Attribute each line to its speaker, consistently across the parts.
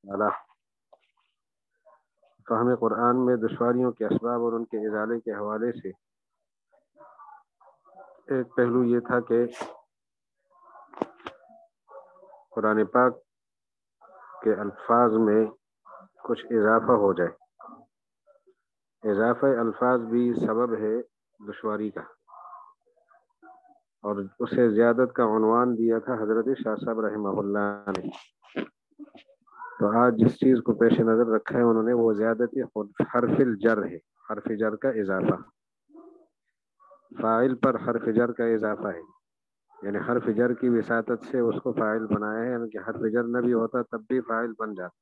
Speaker 1: تعالیٰ فہم قرآن میں دشواریوں کے اسباب اور ان کے ازالے کے حوالے سے ایک پہلو یہ تھا کہ قرآن پاک کے الفاظ میں کچھ اضافہ ہو جائے. اضافہ الفاظ بھی سبب ہے دشواری کا، اور اسے زیادت کا عنوان دیا تھا حضرت شاہ صاحب رحمہ اللہ نے. تو آج جس چیز کو پیش نظر رکھا ہے انہوں نے وہ زیادتی حرف الجر ہے، حرف جر کا اضافہ. فاعل پر حرف جر کا اضافہ ہے، یعنی حرف جر کی وساطت سے اس کو فاعل بنایا ہے، یعنی کہ حرف جر نہ بھی ہوتا تب بھی فاعل بن جاتا،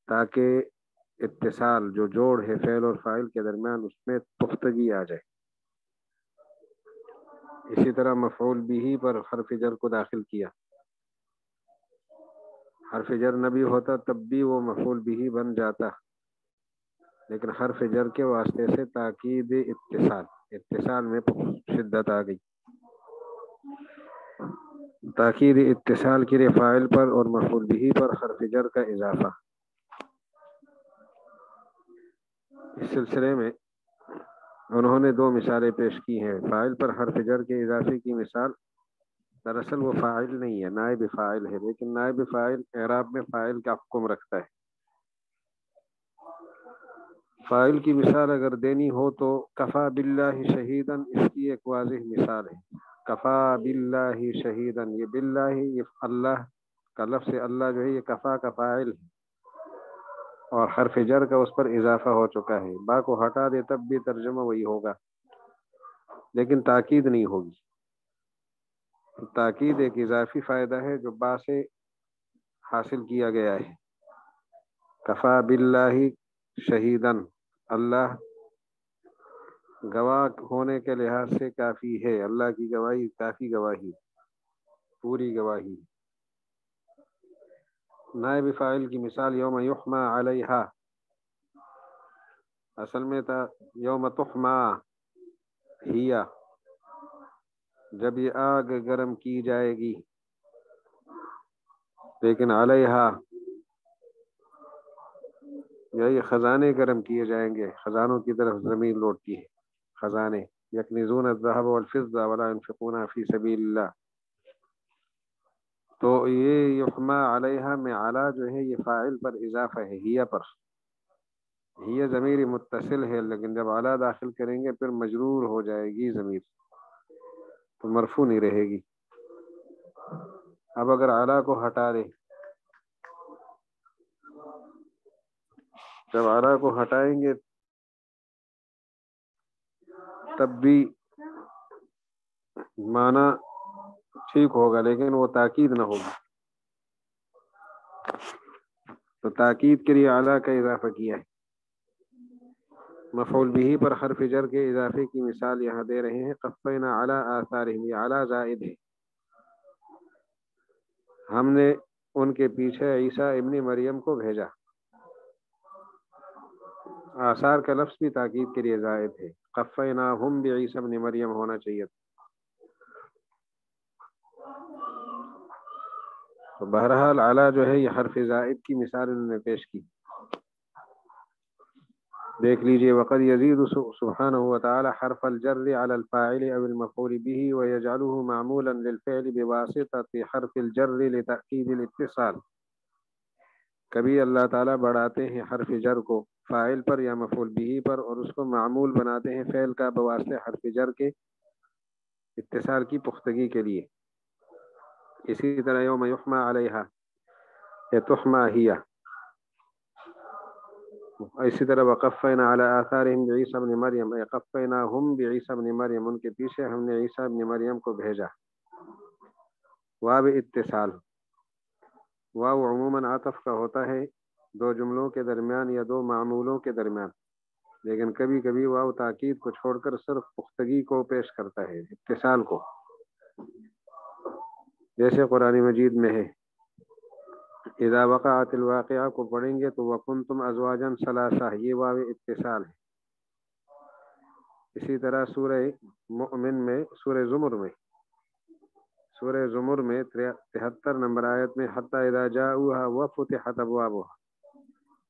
Speaker 1: تاکہ اتصال جو جوڑ ہے فعل اور فاعل کے درمیان اس میں پختگی آ جائے. اسی طرح مفعول بھی پر حرف جر کو داخل کیا، حرف جر نہ بھی ہوتا تب بھی وہ مفعول بھی بن جاتا، لیکن حرف جر کے واسطے سے تاکید اتصال میں شدت آ گئی. تاکید اتصال کے لیے فاعل پر اور مفعول بھی پر حرف جر کا اضافہ. اس سلسلے میں انہوں نے دو مثالیں پیش کی ہیں. فاعل پر حرف جر کے اضافے کی مثال دراصل وہ فاعل نہیں ہے، نائب فاعل ہے، لیکن نائب فاعل اعراب میں فاعل کا حکم رکھتا ہے. فاعل کی مثال اگر دینی ہو تو کفا باللہ شہیدن اس کی ایک واضح مثال ہے. کفا باللہ شہیدن، یہ باللہ یہ اللہ کا لفظ اللہ جو ہے یہ کفا کا فاعل ہے اور حرف جر کا اس پر اضافہ ہو چکا ہے. با کو ہٹا دے تب بھی ترجمہ وہی ہوگا، لیکن تاکید نہیں ہوگی. تاکید ایک اضافی فائدہ ہے جو با سے حاصل کیا گیا ہے. کفا باللہ شہیدن، اللہ گواہ ہونے کے لحاظ سے کافی ہے، اللہ کی گواہی کافی گواہی، پوری گواہی. نائب فاعل کی مثال یوم یحما علیہا، اصل میں تھا یوم تحما ہیا، جب یہ آگ گرم کی جائے گی، لیکن علیہا یہ خزانے گرم کیے جائیں گے، خزانوں کی طرف زمین لوٹتی ہے. خزانے یکنزون الذهب والفضة ولا ينفقونها فی سبیل اللہ. تو یہ یحما علیہا میں علی جو ہے یہ فاعل پر اضافہ ہے ہیا پر. ہیا ضمیر متصل ہے، لیکن جب علی داخل کریں گے پھر مجرور ہو جائے گی ضمیر، تو مرفوع نہیں رہے گی. اب اگر علی کو ہٹا دے، جب علی کو ہٹائیں گے تب بھی معنی ٹھیک ہوگا، لیکن وہ تاکید نہ ہوگی. تو تاکید کے لیے اعلیٰ کا اضافہ کیا ہے. مفعول به پر حرف جر کے اضافے کی مثال یہاں دے رہے ہیں. قفینا علی آثارہم، یہ علی زائد ہے، ہم نے ان کے پیچھے عیسیٰ ابن مریم کو بھیجا. آثار کا لفظ بھی تاکید کے لیے زائد ہے، قفیناہم بعیسیٰ ابن مریم ہونا چاہیے. تو بہرحال اعلیٰ جو ہے یہ حرف زائد کی مثال انہوں نے پیش کی. دیکھ لیجئے وقد یزید سبحانہ وتعالی حرف الجر علی الفاعل او المفعول به ويجعله معمولا للفعل بواسطة حرف الجر لتأکید الاتصال. کبھی اللہ تعالیٰ بڑھاتے ہیں حرف جر کو فاعل پر یا مفعول به پر اور اس کو معمول بناتے ہیں فعل کا بواسطہ حرف جر کے اتصال کی پختگی کے لیے. اسی طرح یوم یحما علیہا یا تحما ہیا، اسی طرح وقفینا علی آثارہم بعیسیٰ ابن مریم، قفیناہم بعیسیٰ ابن مریم، ان کے پیچھے ہم نے عیسیٰ ابن مریم کو بھیجا. واو اتصال، واو عموماً عطف کا ہوتا ہے دو جملوں کے درمیان یا دو معمولوں کے درمیان، لیکن کبھی کبھی واو تاکید کو چھوڑ کر صرف پختگی کو پیش کرتا ہے، اتصال کو، جیسے قرآن مجید میں ہے. اذا وقعت الواقعہ کو پڑھیں گے تو وکنتم ازواجا ثلاثہ، یہ واو اتصال ہے. اسی طرح سورہ مؤمن میں، سورہ زمر میں سورہ زمر میں 73 نمبر آیت میں حتی اذا جاؤہا وفتحت ابوابہا،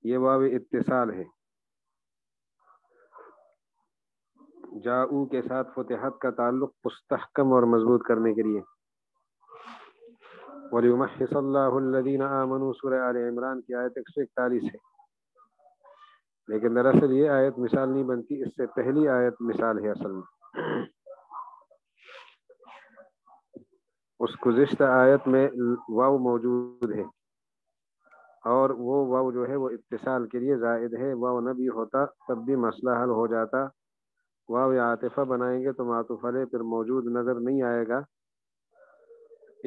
Speaker 1: یہ واو اتصال ہے۔ جاؤ کے ساتھ فتحت کا تعلق مستحکم اور مضبوط کرنے کے لیے۔ وَلِيُمَحِّصَ اللَّهُ الَّذِينَ آمَنُوا سورہ آل عمران کی آیت 141 ہے، لیکن دراصل یہ آیت مثال نہیں بنتی، اس سے پہلی آیت مثال ہے اصل میں۔ اس گزشتہ آیت میں واو موجود ہے، اور وہ واو جو ہے وہ اتصال کے لیے زائد ہے، واو نہ بھی ہوتا تب بھی مسئلہ حل ہو جاتا۔ واو یا عاطفہ بنائیں گے تو معطوف علیہ پھر موجود نظر نہیں آئے گا،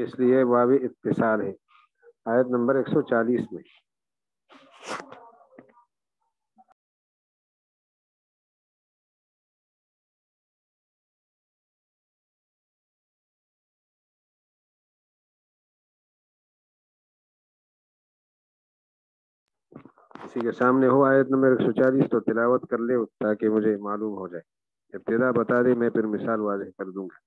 Speaker 1: اس لیے واو اتصال ہے۔ آیت نمبر 140 میں کسی کے سامنے ہو آیت نمبر 140 تو تلاوت کر لے تاکہ مجھے معلوم ہو جائے، ابتدا بتا دے، میں پھر مثال واضح کر دوں گا۔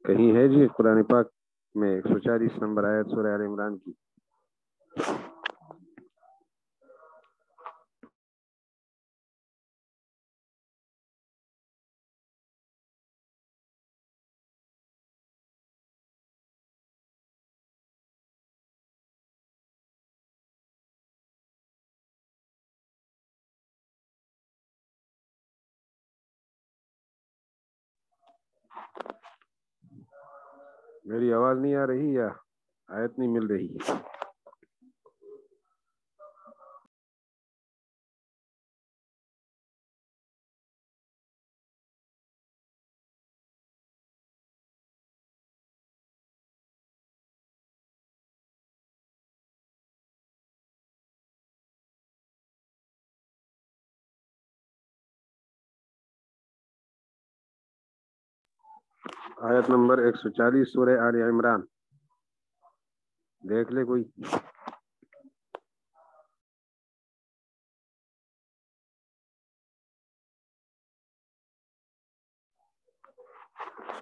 Speaker 1: کہیں ہے جی قرآن پاک میں 140 نمبر آیت سورہ آل عمران کی؟ میری آواز نہیں آ رہی یا آیت نہیں مل رہی؟ آیت نمبر 140 سورہ آل عمران دیکھ لے کوئی۔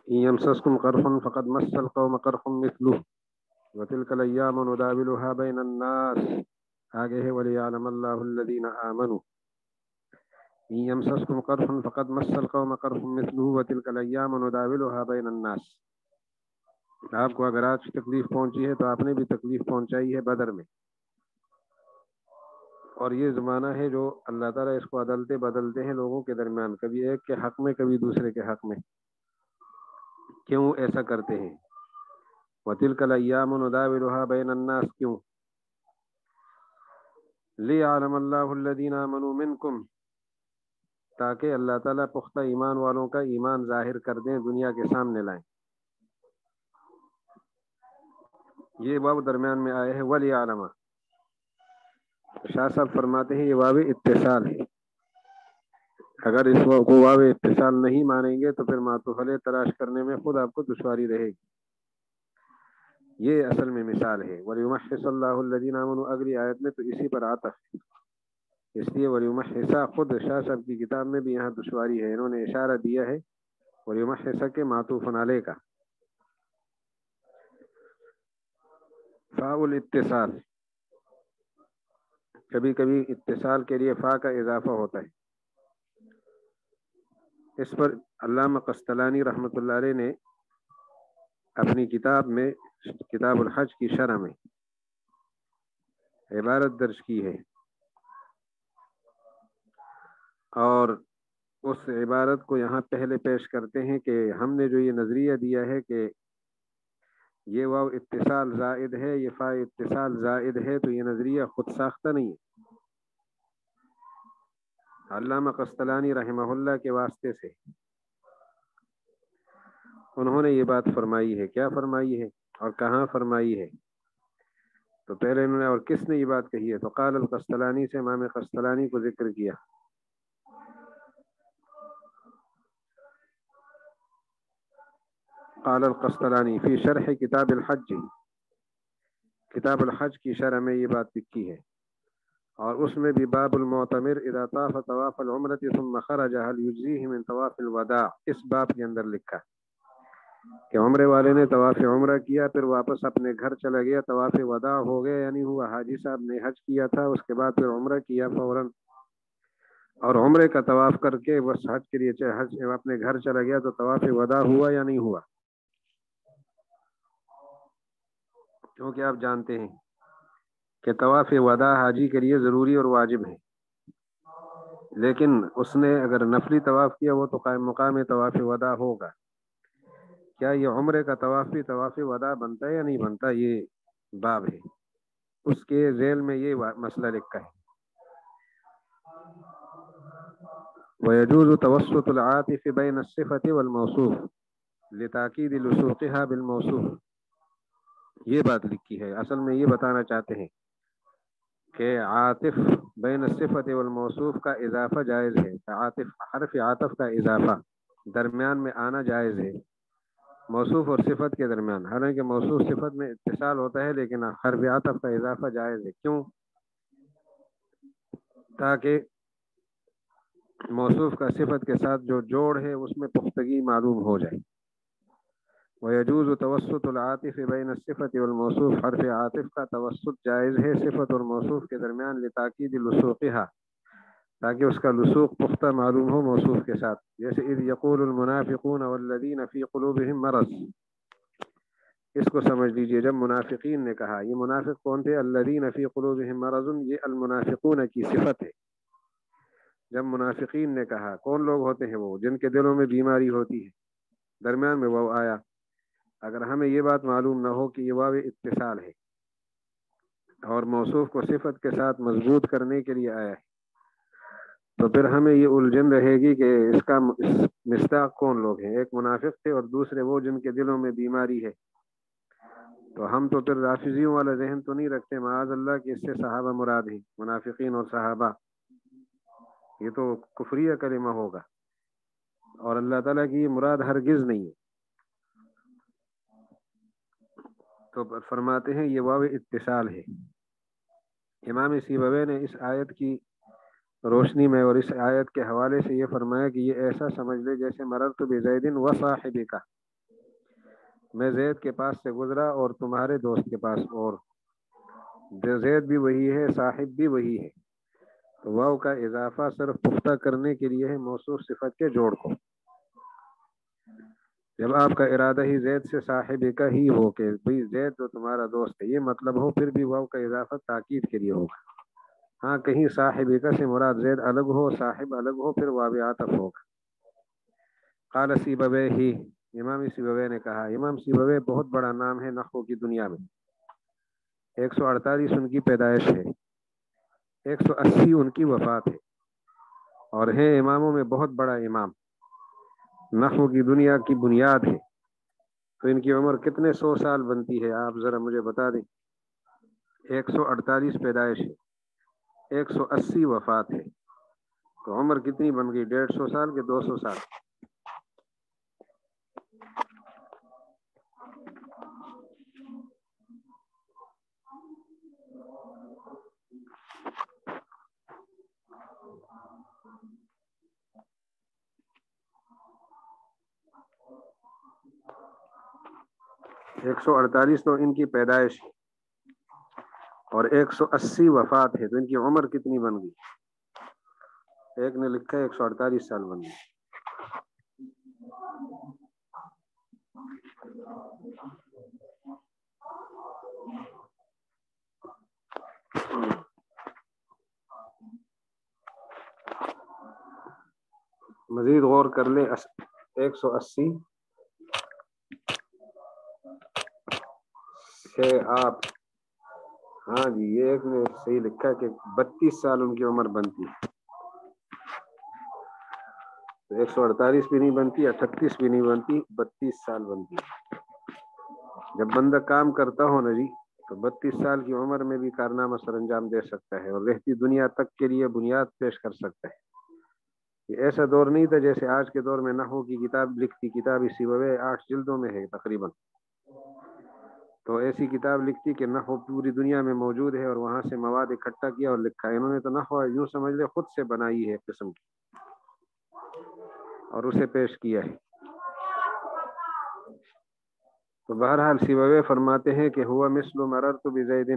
Speaker 1: إن يمسسكم قرح فقد مس القوم قرح مثله وتلك الأيام نداولها بين الناس، آگے ہے وَلِيَعْلَمَ اللَّهُ الَّذِينَ آمَنُوا۔ إن يمسسكم قرح فقد مس القوم قرح مثله وتلك الأيام نداولها بين الناس۔ آپ کو اگر آج تکلیف پہنچی ہے تو آپ نے بھی تکلیف پہنچائی ہے بدر میں، اور یہ زمانہ ہے جو اللہ تعالیٰ اس کو عدالتیں بدلتے ہیں لوگوں کے درمیان، کبھی ایک کے حق میں کبھی دوسرے کے حق میں۔ کیوں ایسا کرتے ہیں؟ وَتِلْكَ الْأَيَّامُ نُدَاوِلُهَا بَيْنَ النَّاسِ، کیوں؟ لِيَعْلَمَ اللَّهُ الَّذِينَ آمَنُوا مِنْكُمْ، تاکہ اللہ تعالیٰ پختہ ایمان والوں کا ایمان ظاہر کر دیں، دنیا کے سامنے لائیں۔ یہ واو درمیان میں آئے ہیں وَلِيَعْلَمَ، شاہ صاحب فرماتے ہیں یہ واو اتصال ہے، اگر اس کو واو اتصال نہیں مانیں گے تو پھر معطوف علیہ تلاش کرنے میں خود آپ کو دشواری رہے گی۔ یہ اصل میں مثال ہے۔ وَلِيُمَحِّصَ اللَّهُ الَّذِينَ آمَنُوا، اگلی آیت میں تو اسی پر عطف ہے، اس لیے وَلِيُمَحِّصَ خود شاہ صاحب کی کتاب میں بھی یہاں دشواری ہے، انہوں نے اشارہ دیا ہے وَلِيُمَحِّصَ کے معطوف علیہ کا۔ فاء الاتصال، کبھی کبھی اتصال کے لیے فا کا اضافہ ہوتا ہے۔ اس پر علامہ قسطلانی رحمۃ اللہ علیہ نے اپنی کتاب میں کتاب الحج کی شرح میں عبارت درج کی ہے، اور اس عبارت کو یہاں پہلے پیش کرتے ہیں کہ ہم نے جو یہ نظریہ دیا ہے کہ یہ واو اتصال زائد ہے، یہ فا اتصال زائد ہے، تو یہ نظریہ خود ساختہ نہیں ہے، علامہ قسطلانی رحمہ اللہ کے واسطے سے انہوں نے یہ بات فرمائی ہے۔ کیا فرمائی ہے اور کہاں فرمائی ہے؟ تو پہلے انہوں نے اور کس نے یہ بات کہی ہے؟ تو قال القسطلانی سے امام قسطلانی کو ذکر کیا، قال القسطلانی فی شرح کتاب الحج، کتاب الحج کی شرح میں یہ بات لکھی ہے، اور اس میں بھی باب المعتمر اذا طاف طواف العمرۃ ثم خرج هل یجزیہ من طواف الوداع، اس باب کے اندر لکھا کہ عمرے والے نے طواف عمرہ کیا، پھر واپس اپنے گھر چلا گیا، طواف وداع ہو گیا، یعنی ہوا حاجی صاحب نے حج کیا تھا، اس کے بعد پھر عمرہ کیا فوراً، اور عمرے کا طواف کر کے بس حج کے لیے حج اپنے گھر چلا گیا، تو طواف وداع ہوا یا نہیں ہوا؟ کیونکہ آپ جانتے ہیں کہ طواف وداع حاجی کے لیے ضروری اور واجب ہے، لیکن اس نے اگر نفلی طواف کیا وہ تو قائم مقام طواف وداع ہوگا۔ کیا یہ عمرے کا طواف بھی طواف وداع بنتا ہے یا نہیں بنتا؟ یہ باب ہے، اس کے ذیل میں یہ مسئلہ لکھا ہے۔ ويجوز توسط العاطف بين الصفة والموصوف لتأكيد لصوقها بالموصوف، یہ بات لکھی ہے، اصل میں یہ بتانا چاہتے ہیں کہ عاطف بین الصفت والموصوف کا اضافہ جائز ہے، عاطف حرف عاطف کا اضافہ درمیان میں آنا جائز ہے موصوف اور صفت کے درمیان، حالانکہ موصوف صفت میں اتصال ہوتا ہے لیکن حرف عاطف کا اضافہ جائز ہے۔ کیوں؟ تاکہ موصوف کا صفت کے ساتھ جو جوڑ ہے اس میں پختگی معلوم ہو جائے۔ ويجوز توسط العاطف بین الصفت والموصوف، حرف عاطف کا توسط جائز ہے صفت اور موصوف کے درمیان لتاکید لصوقها، تاکہ اس کا لصوق پختہ معلوم ہو موصوف کے ساتھ، جیسے اذ یقول المنافقون والذین فی قلوبهم مرض، اس کو سمجھ لیجئے، جب منافقین نے کہا، یہ منافق کون تھے؟ الذین فی قلوبهم مرض، یہ المنافقون کی صفت ہے۔ جب منافقین نے کہا، کون لوگ ہوتے ہیں؟ وہ جن کے دلوں میں بیماری ہوتی ہے، درمیان میں واو آیا۔ اگر ہمیں یہ بات معلوم نہ ہو کہ یہ واو اتصال ہے اور موصوف کو صفت کے ساتھ مضبوط کرنے کے لیے آیا ہے، تو پھر ہمیں یہ الجھن رہے گی کہ اس کا مصداق کون لوگ ہیں؟ ایک منافق تھے اور دوسرے وہ جن کے دلوں میں بیماری ہے، تو ہم تو پھر رافضیوں والا ذہن تو نہیں رکھتے معاذ اللہ کہ اس سے صحابہ مراد ہیں، منافقین اور صحابہ، یہ تو کفریہ کلمہ ہوگا اور اللہ تعالیٰ کی مراد ہرگز نہیں ہے۔ تو فرماتے ہیں یہ واو اتصال ہے۔ امام سیبوی نے اس آیت کی روشنی میں اور اس آیت کے حوالے سے یہ فرمایا کہ یہ ایسا سمجھ لے جیسے مررت بزید و صاحبک، میں زید کے پاس سے گزرا اور تمہارے دوست کے پاس، اور زید بھی وہی ہے، صاحب بھی وہی ہے، تو واو کا اضافہ صرف پختہ کرنے کے لیے ہے موصوف صفت کے جوڑ کو۔ جب آپ کا ارادہ ہی زید سے صاحب کا ہی ہو کہ بھئی زید تو تمہارا دوست ہے، یہ مطلب ہو، پھر بھی واو کا اضافہ تاکید کے لیے ہوگا۔ ہاں کہیں صاحب کا سے مراد زید الگ ہو، صاحب الگ ہو، پھر واو عطف ہوگا۔ قال سیبویہ، امام سیبوی نے کہا، امام سیبوی بہت بڑا نام ہے نحو کی دنیا میں، 148 ان کی پیدائش ہے، 180 ان کی وفات ہے، اور ہے اماموں میں بہت بڑا امام، نحو کی دنیا کی بنیاد ہے۔ تو ان کی عمر کتنے 100 سال بنتی ہے آپ ذرا مجھے بتا دیں؟ 148 پیدائش ہے، 180 وفات ہے، تو عمر کتنی بن گئی؟ 150 سال کے 200 سال۔ ایک 148 تو ان کی پیدائش ہے اور 180 وفات ہے، تو ان کی عمر کتنی بن گئی؟ ایک نے لکھا ہے 148 سال بن گئی۔ مزید غور کر لیں، 180 سے آپ، ہاں جی یہ ایک نے صحیح لکھا کہ 32 سال ان کی عمر بنتی ہے، 148 بھی نہیں بنتی، 38 بھی نہیں بنتی، 32 سال بنتی ہے۔ جب بندہ کام کرتا ہو نا جی، تو 32 سال کی عمر میں بھی کارنامہ سر انجام دے سکتا ہے اور رہتی دنیا تک کے لیے بنیاد پیش کر سکتا ہے۔ یہ ایسا دور نہیں تھا جیسے آج کے دور میں نحو کی کتاب لکھتی، کتاب سیبویہ 8 جلدوں میں ہے تقریباً، تو ایسی کتاب لکھتی کہ نحو پوری دنیا میں موجود ہے اور وہاں سے مواد اکٹھا کیا اور لکھا ہے۔ انہوں نے تو نحو یوں سمجھ لے خود سے بنائی ہے ایک قسم کی اور اسے پیش کیا ہے۔ تو بہرحال سیبویہ فرماتے ہیں کہ ہوا مثل مررت بزید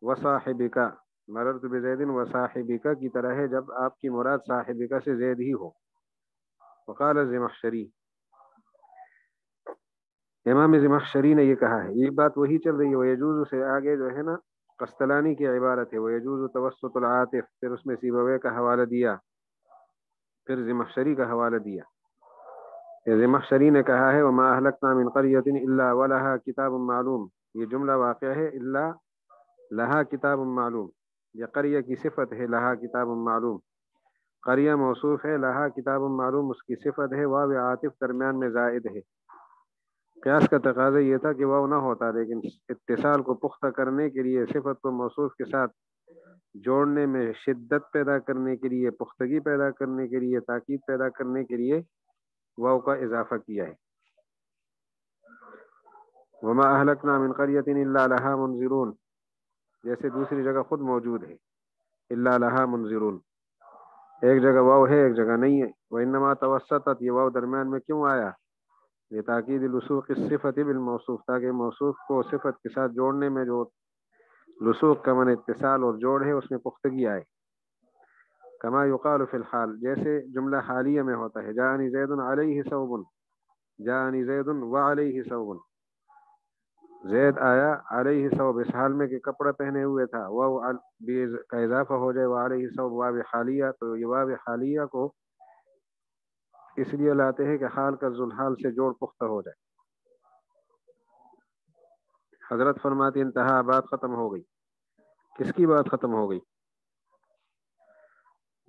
Speaker 1: وصاحبک، مررت بزید وصاحبک کی طرح ہے جب آپ کی مراد صاحبک سے زید ہی ہو۔ وقال زمخشری، امام زمخشری نے یہ کہا ہے، یہ بات وہی چل رہی ہے۔ ویجوز سے آگے جو ہے نا قسطلانی کی عبارت ہے، ویجوز توسط العاطف، پھر اس میں سیبویہ کا حوالہ دیا، پھر زمخشری کا حوالہ دیا۔ زمخشری نے کہا ہے وما اہلکنا من قریۃ الا ولها کتاب معلوم، یہ جملہ واقع ہے الا لہا کتاب معلوم، یہ قریہ کی صفت ہے، لہا کتاب معلوم، قریہ موصوف ہے، لہا کتاب معلوم اس کی صفت ہے، واو عاطف درمیان میں زائد ہے۔ قیاس کا تقاضا یہ تھا کہ واو نہ ہوتا، لیکن اتصال کو پختہ کرنے کے لیے صفت کو موصوف کے ساتھ جوڑنے میں شدت پیدا کرنے کے لیے، پختگی پیدا کرنے کے لیے، تاکید پیدا کرنے کے لیے واو کا اضافہ کیا ہے۔ وما اہلکنا من قریۃ الا لہا منذرون، جیسے دوسری جگہ خود موجود ہے الا لہا منذرون، ایک جگہ واو ہے ایک جگہ نہیں ہے۔ وانما توسطت، یہ واو درمیان میں کیوں آیا؟ لتاکید لصوق الصفت بالموصوف، تاکہ موصوف کو صفت کے ساتھ جوڑنے میں جو لصوق کا من اتصال اور جوڑ ہے اس میں پختگی آئے۔ کما یقال فی الحال، جیسے جملہ حالیہ میں ہوتا ہے، جاءنی زید علیہ ثوب، جاءنی زید وعلیہ ثوب، زید آیا علیہ ثوب، اس حال میں کہ کپڑا پہنے ہوئے تھا، واو کا اضافہ ہو جائے وعلیہ ثوب واو حالیہ، تو یہ واو حالیہ کو اس لیے لاتے ہیں کہ حال کا ذوالحال سے جوڑ پختہ ہو جائے۔ حضرت فرماتی انتہا، بات ختم ہو گئی۔ کس کی بات ختم ہو گئی؟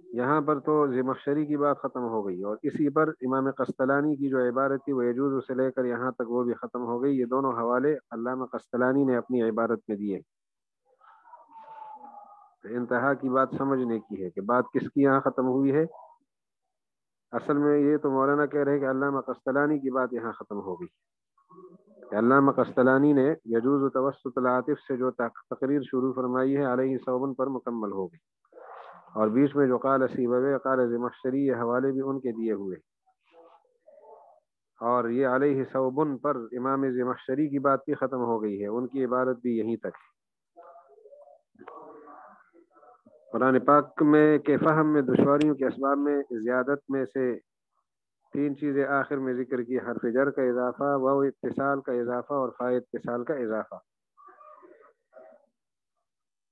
Speaker 1: یہاں پر تو زمخشری کی بات ختم ہو گئی، اور اسی پر امام قسطلانی کی جو عبارت تھی وہ یجوز سے لے کر یہاں تک وہ بھی ختم ہو گئی۔ یہ دونوں حوالے علامہ قسطلانی نے اپنی عبارت میں دیے۔ انتہا کی بات سمجھنے کی ہے کہ بات کس کی یہاں ختم ہوئی ہے۔ اصل میں یہ تو مولانا کہہ رہے ہیں کہ علامہ قسطلانی کی بات یہاں ختم ہو گئی۔ علامہ قسطلانی نے یجوز توسط العاطف سے جو تقریر شروع فرمائی ہے علیہ صوبن پر مکمل ہو گئی، اور بیچ میں جو قال سیبویہ قال زمخشری، یہ حوالے بھی ان کے دیے ہوئے، اور یہ علیہ صوبن پر امام زمخشری کی بات بھی ختم ہو گئی ہے، ان کی عبارت بھی یہیں تک ہے۔ قرآن پاک میں کے فہم میں دشواریوں کے اسباب میں زیادت میں سے 3 چیزیں آخر میں ذکر کی، حرف جر کا اضافہ، واو اتصال کا اضافہ، اور فاء اتصال کا اضافہ۔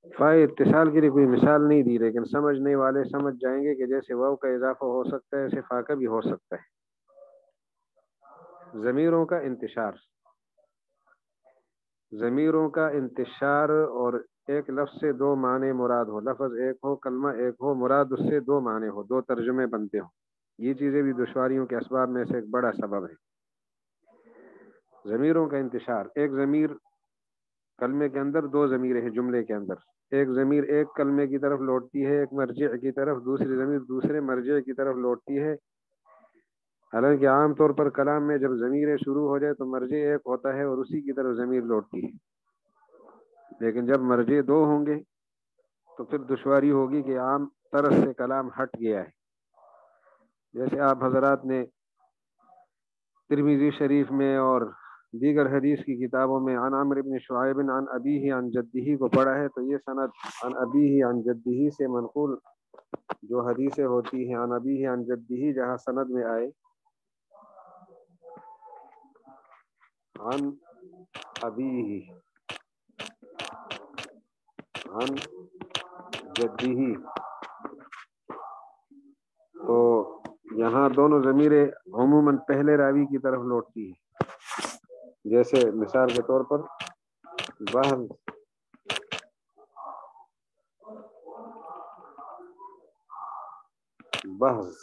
Speaker 1: فاء اتصال کے لیے کوئی مثال نہیں دی، لیکن سمجھنے والے سمجھ جائیں گے کہ جیسے واو کا اضافہ ہو سکتا ہے ایسے فاء کا بھی ہو سکتا ہے۔ ضمیروں کا انتشار، ضمیروں کا انتشار، اور ایک لفظ سے 2 معنی مراد ہو، لفظ ایک ہو کلمہ ایک ہو، مراد اس سے 2 معنی ہو، 2 ترجمے بنتے ہوں، یہ چیزیں بھی دشواریوں کے اسباب میں سے ایک بڑا سبب ہے۔ ضمیروں کا انتشار، ایک ضمیر کلمے کے اندر 2 ضمیریں ہیں جملے کے اندر، ایک ضمیر ایک کلمے کی طرف لوٹتی ہے ایک مرجع کی طرف، دوسری ضمیر دوسرے مرجع کی طرف لوٹتی ہے۔ حالانکہ عام طور پر کلام میں جب ضمیریں شروع ہو جائے تو مرجع ایک ہوتا ہے اور اسی کی طرف ضمیر لوٹتی ہے، لیکن جب مرجع 2 ہوں گے تو پھر دشواری ہوگی کہ عام طرز سے کلام ہٹ گیا ہے۔ جیسے آپ حضرات نے ترمذی شریف میں اور دیگر حدیث کی کتابوں میں عن عمرو بن شعیب عن ابیہ عن جدہ کو پڑھا ہے، تو یہ سند عن ابیہ عن جدہ سے منقول جو حدیثیں ہوتی ہیں عن ابیہ عن جدہ، جہاں سند میں آئے عن ابیہ عن جدہ، تو یہاں دونوں ضمیریں عموماً پہلے راوی کی طرف لوٹتی ہیں۔ جیسے مثال کے طور پر بہز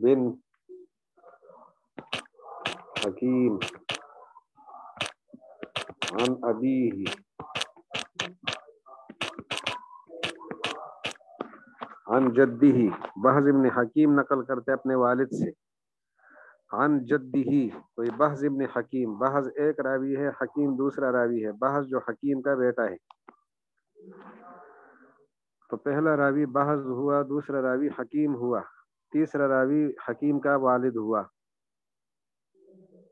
Speaker 1: بن حکیم عن ابیہ عن جدہ، بحث ابن حکیم نقل کرتے اپنے والد سے، عن جدہ کوئی بحث ابن حکیم، بحث ایک راوی ہے، حکیم دوسرا راوی ہے، بحث جو حکیم کا بیٹا ہے، تو پہلا راوی بحث ہوا، دوسرا راوی حکیم ہوا، تیسرا راوی حکیم کا والد ہوا۔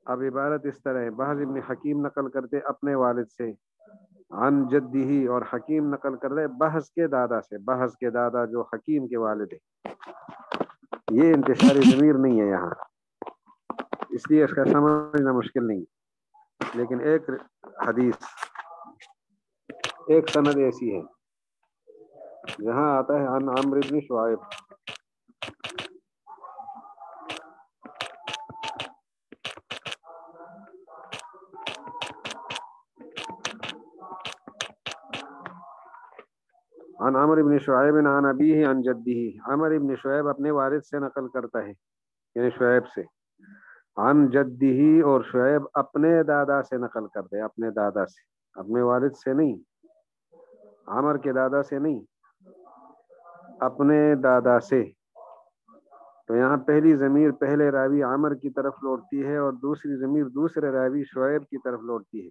Speaker 1: اب عبارت اس طرح ہے، بحث ابن حکیم نقل کرتے اپنے والد سے عن جدہ، اور حکیم نقل کر رہے بحث کے دادا سے، بحث کے دادا جو حکیم کے والد ہے۔ یہ انتشاری ضمیر نہیں ہے یہاں، اس لیے اس کا سمجھنا مشکل نہیں، لیکن ایک حدیث، ایک سند ایسی ہے جہاں آتا ہے عن عمرو بن شعیب، عن عمرو بن شعیب عن ابیہ عن جدہ، عمرو بن شعیب اپنے والد سے نقل کرتا ہے، یعنی شعیب سے، عن جدہ، اور شعیب اپنے دادا سے نقل کرتے ہیں، اپنے دادا سے، اپنے والد سے نہیں، عمر کے دادا سے نہیں، اپنے دادا سے۔ تو یہاں پہلی ضمیر پہلے راوی عمر کی طرف لوٹتی ہے اور دوسری ضمیر دوسرے راوی شعیب کی طرف لوٹتی ہے،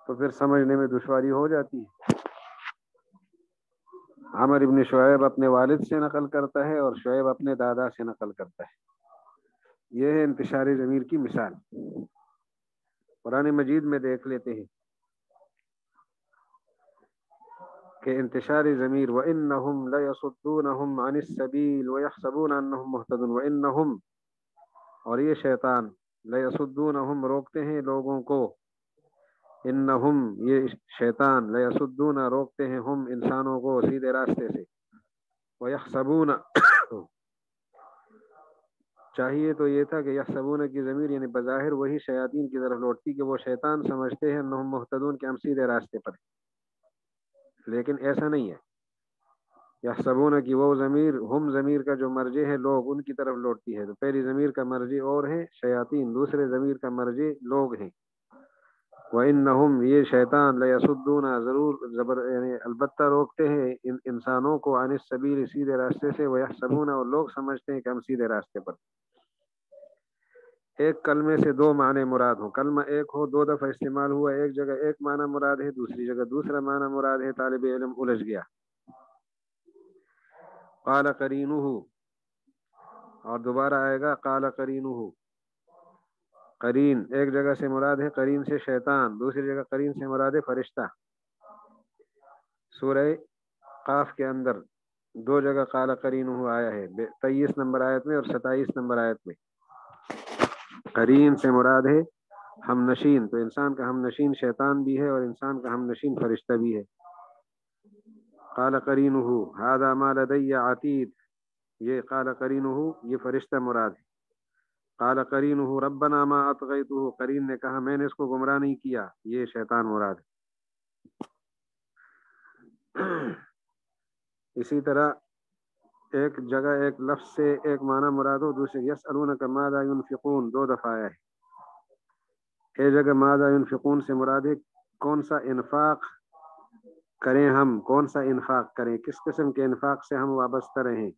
Speaker 1: تو پھر سمجھنے میں دشواری ہو جاتی ہے۔ عمر ابن شعیب اپنے والد سے نقل کرتا ہے اور شعیب اپنے دادا سے نقل کرتا ہے، یہ ہے انتشاری ضمیر کی مثال۔ قرآن مجید میں دیکھ لیتے ہیں کہ انتشاری ضمیر وَإِنَّهُمْ لَيَصُدُّونَهُمْ عَنِ السَّبِيلِ وَيَحْسَبُونَ أَنَّهُمْ مُهْتَدُونَ، وَإِنَّهُمْ، اور یہ شیطان، لَيَصُدُّونَهُمْ روکتے ہیں لوگوں کو، انہم یہ شیطان، لیصدون روکتے ہیں، ہم انسانوں کو سیدھے راستے سے، ویحسبون چاہیے تو یہ تھا کہ یحسبون کی ضمیر یعنی بظاہر وہی شیاطین کی طرف لوٹتی کہ وہ شیطان سمجھتے ہیں انہم مہتدون کہ ہم سیدھے راستے پر، لیکن ایسا نہیں ہے۔ یحسبون کی وہ ضمیر، ہم ضمیر کا جو مرجع ہے لوگ، ان کی طرف لوٹتی ہے، تو پہلی ضمیر کا مرجع اور ہے شیاطین، دوسرے ضمیر کا مرجع لوگ ہیں۔ وَإِنَّهُمْ یہ شیطان لَيَصُدُّونَ ضرور یعنی البتہ روکتے ہیں انسانوں کو عن السبیل سیدھے راستے سے، وَيَحْسَبُونَ اور لوگ سمجھتے ہیں کہ ہم سیدھے راستے پر۔ ایک کلمے سے دو معنی مراد ہوں، کلمہ ایک ہو، دو دفعہ استعمال ہوا، ایک جگہ ایک معنی مراد ہے، دوسری جگہ دوسرا معنی مراد ہے، طالب علم الجھ گیا۔ قال قرینہ، اور دوبارہ آئے گا قال قرینہ، قرین ایک جگہ سے مراد ہے قرین سے شیطان، دوسری جگہ قرین سے مراد ہے فرشتہ۔ سورہ قاف کے اندر دو جگہ قال قرینہ آیا ہے، 23 نمبر آیت میں اور 27 نمبر آیت میں۔ قرین سے مراد ہے ہم نشین، تو انسان کا ہم نشین شیطان بھی ہے اور انسان کا ہم نشین فرشتہ بھی ہے۔ قال قرینہ ھذا ما لدی عتید، یہ قال قرینہ یہ فرشتہ مراد ہے۔ قال قرینہ ربنا ما اطغیتہ، قرین نے کہا میں نے اس کو گمراہ نہیں کیا، یہ شیطان مراد ہے۔ اسی طرح ایک جگہ ایک لفظ سے ایک معنی مراد ہو، دوسری یسألونک ماذا ينفقون دو دفعہ آیا ہے۔ ایک جگہ ماذا ينفقون سے مراد ہے کون سا انفاق کریں ہم، کون سا انفاق کریں، کس قسم کے انفاق سے ہم وابستہ رہیں،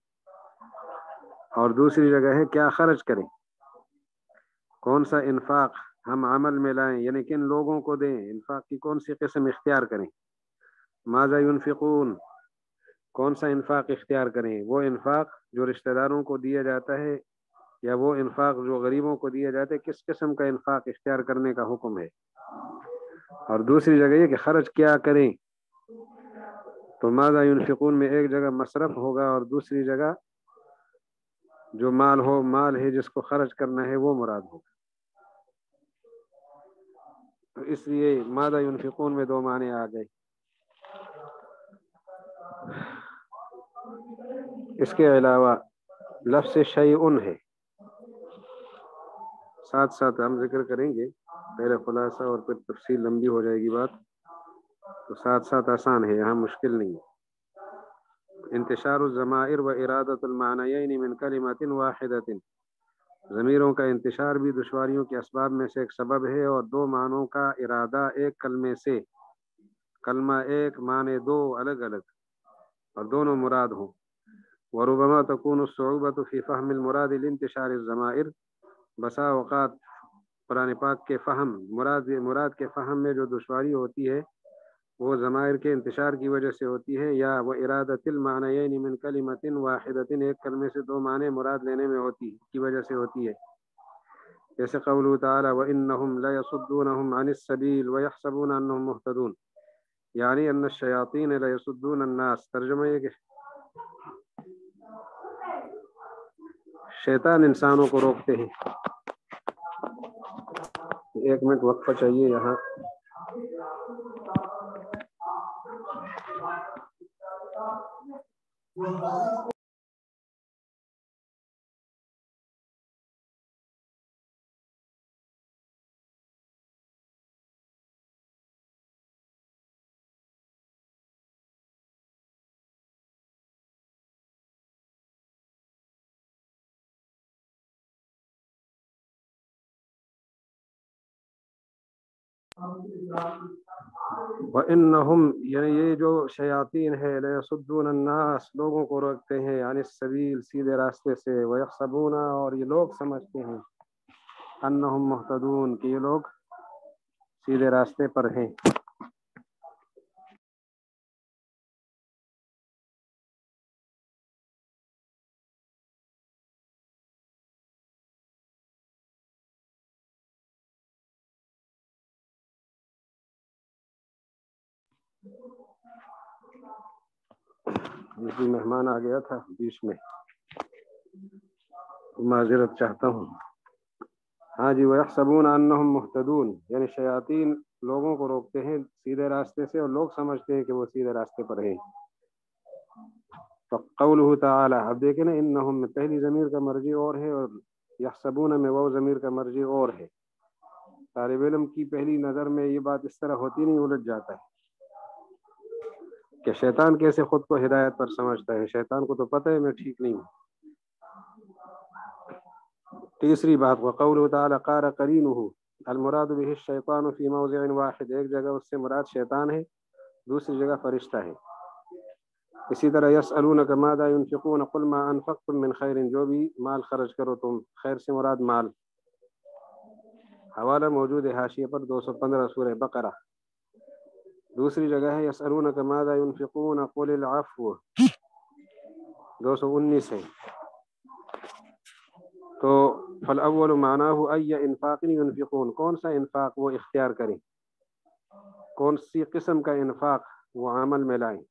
Speaker 1: اور دوسری جگہ ہے کیا خرچ کریں، کون سا انفاق ہم عمل میں لائیں، یعنی کن لوگوں کو دیں، انفاق کی کون سی قسم اختیار کریں۔ ماذا ينفقون کون سا انفاق اختیار کریں، وہ انفاق جو رشتہ داروں کو دیا جاتا ہے یا وہ انفاق جو غریبوں کو دیا جاتا ہے، کس قسم کا انفاق اختیار کرنے کا حکم ہے، اور دوسری جگہ یہ کہ خرچ کیا کریں۔ تو ماذا ينفقون میں ایک جگہ مصرف ہوگا اور دوسری جگہ جو مال ہو، مال ہے جس کو خرچ کرنا ہے وہ مراد ہوگا، تو اس لیے ماذا ينفقون میں دو معنی آ گئے۔ اس کے علاوہ لفظ شیئن ہے، ساتھ ساتھ ہم ذکر کریں گے، پہلے خلاصہ اور پھر تفصیل لمبی ہو جائے گی بات، تو ساتھ ساتھ آسان ہے، یہاں مشکل نہیں ہے۔ انتشار الضمائر و ارادۃ المعنیین من کلمۃ واحدۃ، ضمیروں کا انتشار بھی دشواریوں کے اسباب میں سے ایک سبب ہے، اور دو معنوں کا ارادہ ایک کلمے سے، کلمہ ایک معنی دو الگ الگ اور دونوں مراد ہوں۔ وربما تكون الصعوبة في فهم المراد لانتشار الضمائر، بسا اوقات قرآن پاک کے فہم مراد کے فہم میں جو دشواری ہوتی ہے وہ ضمائر کے انتشار کی وجہ سے ہوتی ہے، یا وہ ارادت المعنیین من کلمۃ واحدۃ، ایک کلمے سے دو معنی مراد لینے میں ہوتی کی وجہ سے ہوتی ہے، جیسے قوله تعالی وَإِنَّهُمْ لَيَصُدُّونَهُمْ عَنِ السَّبِيلِ وَيَحْسَبُونَ أَنَّهُمْ مُهْتَدُونَ، یعنی ان الشیاطین لَيَصُدُّونَ النَّاسَ، ترجمہ یہ کہ شیطان انسانوں کو روکتے ہیں۔ ایک منٹ وقفہ چاہیے یہاں۔ وَإِنَّهُمْ، یعنی یہ جو شیاطین ہے، لَيَصُدُّونَ النَّاسَ، لوگوں کو روکتے ہیں، عن السبیل، سیدھے راستے سے، وَيَحْسَبُونَ، اور یہ لوگ سمجھتے ہیں، أَنَّهُمْ مُهْتَدُونَ، کہ یہ لوگ سیدھے راستے پر ہیں۔ مہمان آ گیا تھا بیچ میں، معذرت چاہتا ہوں۔ ہاں جی، وَيَحْسَبُونَ أَنَّهُمْ مُهْتَدُونَ، یعنی شیاطین لوگوں کو روکتے ہیں سیدھے راستے سے، اور لوگ سمجھتے ہیں کہ وہ سیدھے راستے پر ہیں۔ فقولہ تعالی، اب دیکھیں نا، انہم میں پہلی ضمیر کا مرجع اور ہے، اور یحسبون میں وہ ضمیر کا مرجع اور ہے۔ طالب علم کی پہلی نظر میں یہ بات اس طرح ہوتی نہیں، الجھ جاتا ہے کہ شیطان کیسے خود کو ہدایت پر سمجھتا ہے، شیطان کو تو پتہ ہے میں ٹھیک نہیں ہوں۔ تیسری بات، وقولہ تعالی قال قرینہ، المراد به الشیطان فی موضع واحد، ایک جگہ اس سے مراد شیطان ہے، دوسری جگہ فرشتہ ہے۔ اسی طرح یسألونک ماذا ينفقون قل ما انفقتم من خیر، جو بھی مال خرچ کرو تم، خیر سے مراد مال۔ حوالہ موجود ہے حاشیے پر، 215 سورہ بقرہ۔ دوسری جگہ ہے یسألونک ماذا ينفقون قل العفو، 219 ہے۔ تو فالاول معناه ای انفاق ينفقون، کون سا انفاق وہ اختیار کریں، کون سی قسم کا انفاق وہ عمل میں لائیں۔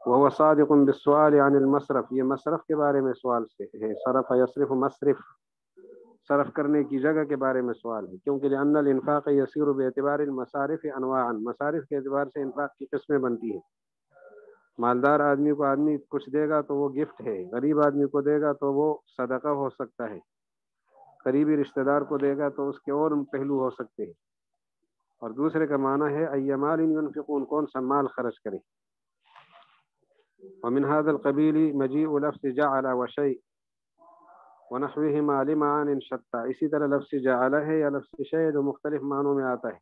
Speaker 1: وهو صادق بالسؤال عن المصرف، یہ مصرف کے بارے میں سوال سے ہے، صرف یصرف مصرف، صرف کرنے کی جگہ کے بارے میں سوال ہے، کیونکہ لأن الانفاق يصير باعتبار المصارف انواعا، مصارف کے اعتبار سے انفاق کی قسمیں بنتی ہیں۔ مالدار آدمی کو آدمی کچھ دے گا تو وہ گفٹ ہے، غریب آدمی کو دے گا تو وہ صدقہ ہو سکتا ہے، قریبی رشتہ دار کو دے گا تو اس کے اور پہلو ہو سکتے ہیں۔ اور دوسرے کا معنی ہے ای مال ينفقون، کون سا مال خرچ کریں۔ ومن هذا القبيل مجيء لفظ جعل وشيء ونحوهما لمعان شتى، اسی طرح لفظ جعل ہے یا لفظ شيء جو مختلف معنوں میں آتا ہے۔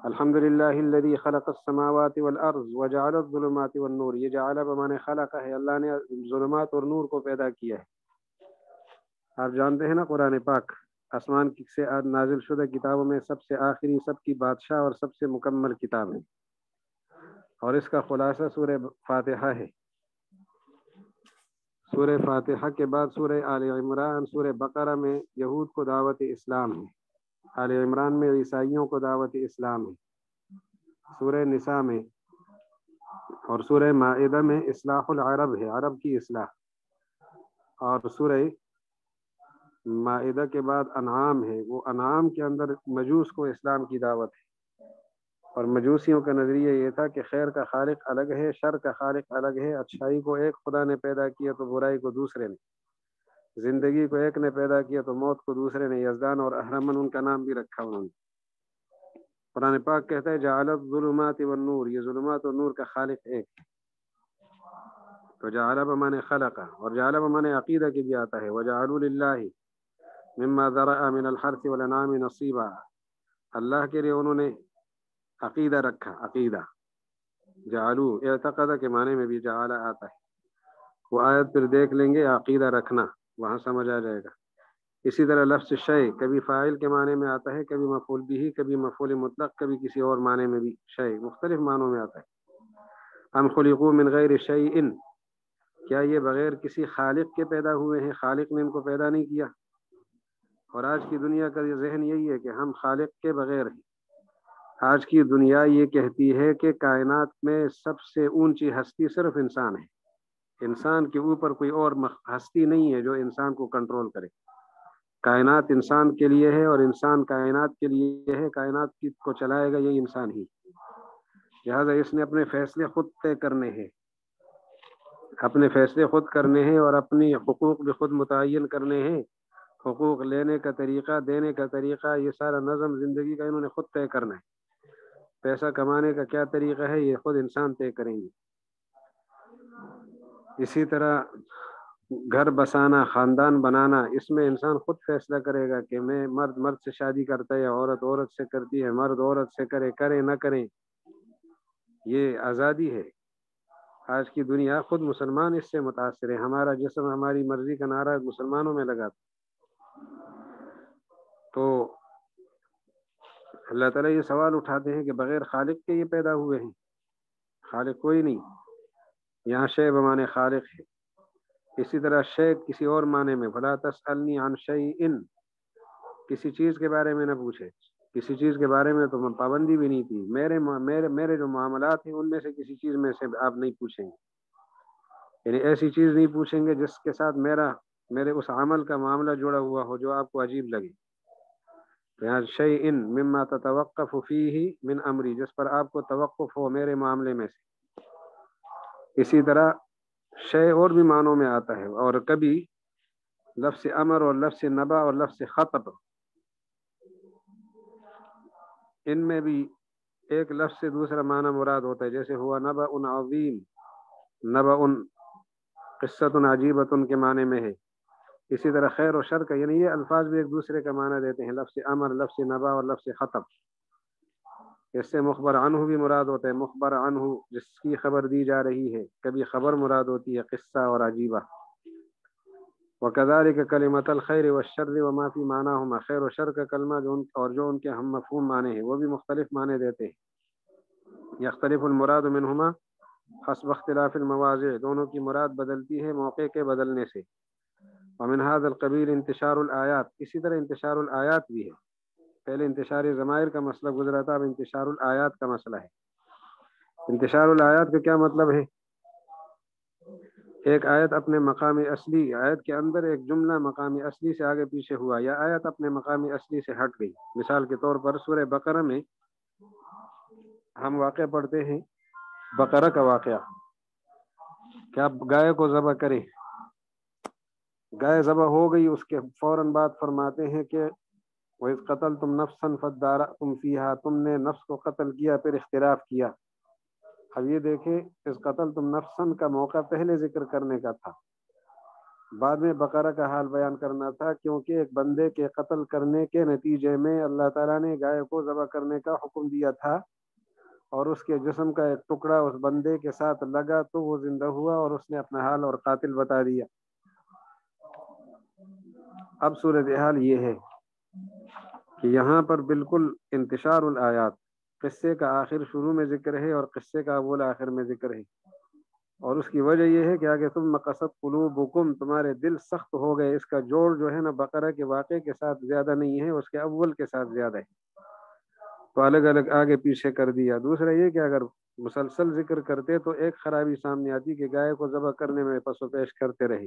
Speaker 1: الحمد للہ الذي خلق السماوات والارض وجعل الظلمات والنور، یہ جعل بمعنی خلق ہے، اللہ نے ظلمات اور نور کو پیدا کیا ہے۔ آپ جانتے ہیں نا قرآن پاک آسمان سے نازل شدہ کتابوں میں سب سے آخری، سب کی بادشاہ اور سب سے مکمل کتاب ہے، اور اس کا خلاصہ سورہ فاتحہ ہے۔ سورہ فاتحہ کے بعد سورہ آل عمران، سورہ بقرہ میں یہود کو دعوت اسلام ہے، آل عمران میں عیسائیوں کو دعوت اسلام ہے، سورہ نساء میں اور سورہ مائدہ میں اصلاح العرب ہے، عرب کی اصلاح، اور سورہ مائدہ کے بعد انعام ہے، وہ انعام کے اندر مجوس کو اسلام کی دعوت ہے۔ اور مجوسیوں کا نظریہ یہ تھا کہ خیر کا خالق الگ ہے، شر کا خالق الگ ہے، اچھائی کو ایک خدا نے پیدا کیا تو برائی کو دوسرے نے، زندگی کو ایک نے پیدا کیا تو موت کو دوسرے نے، یزدان اور اہرمن ان کا نام بھی رکھا انہوں نے۔ قرآن پاک کہتا ہے جعل الظلمات والنور، یہ ظلمات اور نور کا خالق ایک ہے۔ تو جعل بمعنی خلق، اور جعل بمعنی عقیدہ کی بھی آتا ہے، وجعلوا للہ مما ذرأ من الحرث والانعام نصیبا، اللہ کے لیے انہوں نے عقیدہ رکھا، عقیدہ جعلو اعتقد کے معنی میں بھی جعل آتا ہے۔ وہ آیت پھر دیکھ لیں گے، عقیدہ رکھنا، وہاں سمجھ آ جائے گا۔ اسی طرح لفظ شے کبھی فاعل کے معنی میں آتا ہے، کبھی مفعول بھی، کبھی مفعول مطلق، کبھی کسی اور معنی میں بھی شے مختلف معنوں میں آتا ہے۔ ام خلقوا من غیر شیء، کیا یہ بغیر کسی خالق کے پیدا ہوئے ہیں؟ خالق نے ان کو پیدا نہیں کیا۔ اور آج کی دنیا کا یہ ذہن یہی ہے کہ ہم خالق کے بغیر ہیں۔ آج کی دنیا یہ کہتی ہے کہ کائنات میں سب سے اونچی ہستی صرف انسان ہے، انسان کے اوپر کوئی اور ہستی نہیں ہے جو انسان کو کنٹرول کرے۔ کائنات انسان کے لیے ہے اور انسان کائنات کے لیے ہے، کائنات کو چلائے گا یہی انسان ہی، لہٰذا اس نے اپنے فیصلے خود طے کرنے ہیں، اپنے فیصلے خود کرنے ہیں اور اپنی حقوق بھی خود متعین کرنے ہیں۔ حقوق لینے کا طریقہ، دینے کا طریقہ، یہ سارا نظم زندگی کا انہوں نے خود طے کرنا ہے۔ پیسہ کمانے کا کیا طریقہ ہے یہ خود انسان طے کریں گے۔ اسی طرح گھر بسانا، خاندان بنانا، اس میں انسان خود فیصلہ کرے گا کہ میں مرد سے شادی کرتا ہے یا عورت عورت سے کرتی ہے، مرد عورت سے کرے نہ کریں، یہ آزادی ہے۔ آج کی دنیا خود مسلمان اس سے متاثر ہے۔ ہمارا جسم ہماری مرضی کا نعرہ مسلمانوں میں لگا، تو اللہ تعالیٰ یہ سوال اٹھاتے ہیں کہ بغیر خالق کے یہ پیدا ہوئے ہیں، خالق کوئی نہیں۔ یہاں شے بمانے خالق ہے۔ اسی طرح شے کسی اور معنی میں، فلا تسألنی عن شیء، کسی چیز کے بارے میں نہ پوچھے، کسی چیز کے بارے میں تو پابندی بھی نہیں تھی۔ میرے جو معاملات ہیں ان میں سے کسی چیز میں سے آپ نہیں پوچھیں گے، یعنی ایسی چیز نہیں پوچھیں گے جس کے ساتھ میرے اس عمل کا معاملہ جڑا ہوا ہو جو آپ کو عجیب لگے۔ یہاں شیء مما تتوقف فیہ من امری، جس پر آپ کو توقف ہو میرے معاملے میں سے۔ اسی طرح شے اور بھی معنوں میں آتا ہے، اور کبھی لفظ امر اور لفظ نبا اور لفظ خطب، ان میں بھی ایک لفظ سے دوسرا معنی مراد ہوتا ہے، جیسے ہوا نبأ عظیم، نبأ قصۃ عجیبۃ کے معنی میں ہے۔ اسی طرح خیر و شر کا، یعنی یہ الفاظ بھی ایک دوسرے کا معنی دیتے ہیں، لفظ امر، لفظ نبا اور لفظ خطب۔ اس سے مخبر عنہ بھی مراد ہوتا ہے، مخبر عنہ جس کی خبر دی جا رہی ہے، کبھی خبر مراد ہوتی ہے، قصہ اور عجیبہ۔ وَكَذَلِكَ كَلِمَةَ الْخَيْرِ وَالشَّرِّ وَمَا فِي مَعْنَاهُمَا، خیر و شر کا کلمہ جو ان کے ہم مفہوم معنی ہیں وہ بھی مختلف معنی دیتے ہیں۔ یختلف المراد منهما حسب اختلاف المواضع، دونوں کی مراد بدلتی ہے موقع کے بدلنے سے۔ ومن هذا القبیل انتشار الآیات، اسی طرح انتشار الآیات بھی ہے۔ پہلے انتشار ضمائر کا مسئلہ گزرا تھا، اب انتشار الآیات کا مسئلہ ہے۔ انتشار الآیات کا کیا مطلب ہے؟ ایک آیت اپنے مقام اصلی، آیت کے اندر ایک جملہ مقام اصلی سے آگے پیچھے ہوا، یا آیت اپنے مقام اصلی سے ہٹ گئی۔ مثال کے طور پر سورہ بقرہ میں ہم واقعہ پڑھتے ہیں، بقرہ کا واقعہ کہ آپ گائے کو ذبح کریں، گائے ذبح ہو گئی، اس کے فوراً بعد فرماتے ہیں کہ وَإِذْ قَتَلْتُمْ نَفْسًا فَادَّارَأْتُمْ فِيهَا، تم نے نفس کو قتل کیا پھر اختلاف کیا۔ اب یہ دیکھیں، اس قتلتم نفسًا کا موقع پہلے ذکر کرنے کا تھا، بعد میں بقرہ کا حال بیان کرنا تھا، کیونکہ ایک بندے کے قتل کرنے کے نتیجے میں اللہ تعالیٰ نے گائے کو ذبح کرنے کا حکم دیا تھا، اور اس کے جسم کا ایک ٹکڑا اس بندے کے ساتھ لگا تو وہ زندہ ہوا اور اس نے اپنا حال اور قاتل بتا دیا۔ اب صورتحال یہ ہے کہ یہاں پر بالکل انتشار الآیات، قصے کا آخر شروع میں ذکر ہے اور قصے کا اول آخر میں ذکر ہے، اور اس کی وجہ یہ ہے کہ آگے ثم قست قلوبکم، تمہارے دل سخت ہو گئے۔ اس کا جوڑ جو ہے نا بقرہ کے واقعے کے ساتھ زیادہ نہیں ہے، اس کے اول کے ساتھ زیادہ ہے، تو الگ الگ آگے پیچھے کر دیا۔ دوسرا یہ کہ اگر مسلسل ذکر کرتے تو ایک خرابی سامنے آتی کہ گائے کو ذبح کرنے میں پس و پیش کرتے رہے،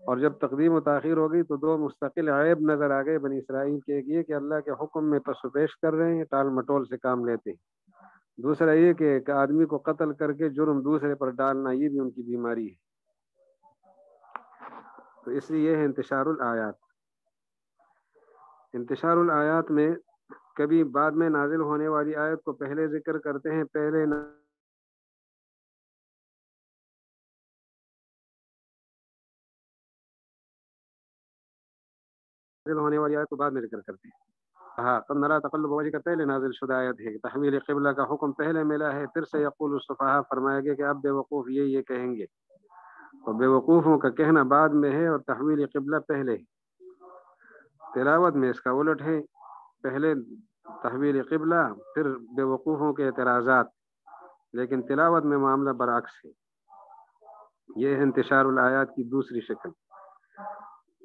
Speaker 1: اور جب تقدیم و تاخیر ہو گئی تو دو مستقل عیب نظر آ گئے بنی اسرائیل کے، ایک یہ کہ اللہ کے حکم میں پس و پیش کر رہے ہیں، ٹال مٹول سے کام لیتے ہیں، دوسرا یہ کہ ایک آدمی کو قتل کر کے جرم دوسرے پر ڈالنا، یہ بھی ان کی بیماری ہے۔ تو اس لیے یہ ہے انتشار الآیات۔ انتشار الآیات میں کبھی بعد میں نازل ہونے والی آیت کو پہلے ذکر کرتے ہیں، پہلے نازل ہونے والی آیت کو بعد میں ذکر کرتے ہیں۔ ہاں، قد نرى تقلب وجهك کا پہلے نازل شدہ آیت ہے، تحویل قبلہ کا حکم پہلے ملا ہے، پھر سے یقول السفہاء، فرمایا گیا کہ اب بے وقوف یہ کہیں گے تو بے وقوفوں کا کہنا بعد میں ہے اور تحویل قبلہ پہلے ہے۔ تلاوت میں اس کا الٹ ہے، پہلے تحویل قبلہ پھر بے وقوفوں کے اعتراضات، لیکن تلاوت میں معاملہ برعکس ہے۔ یہ ہے انتشار الآیات کی دوسری شکل۔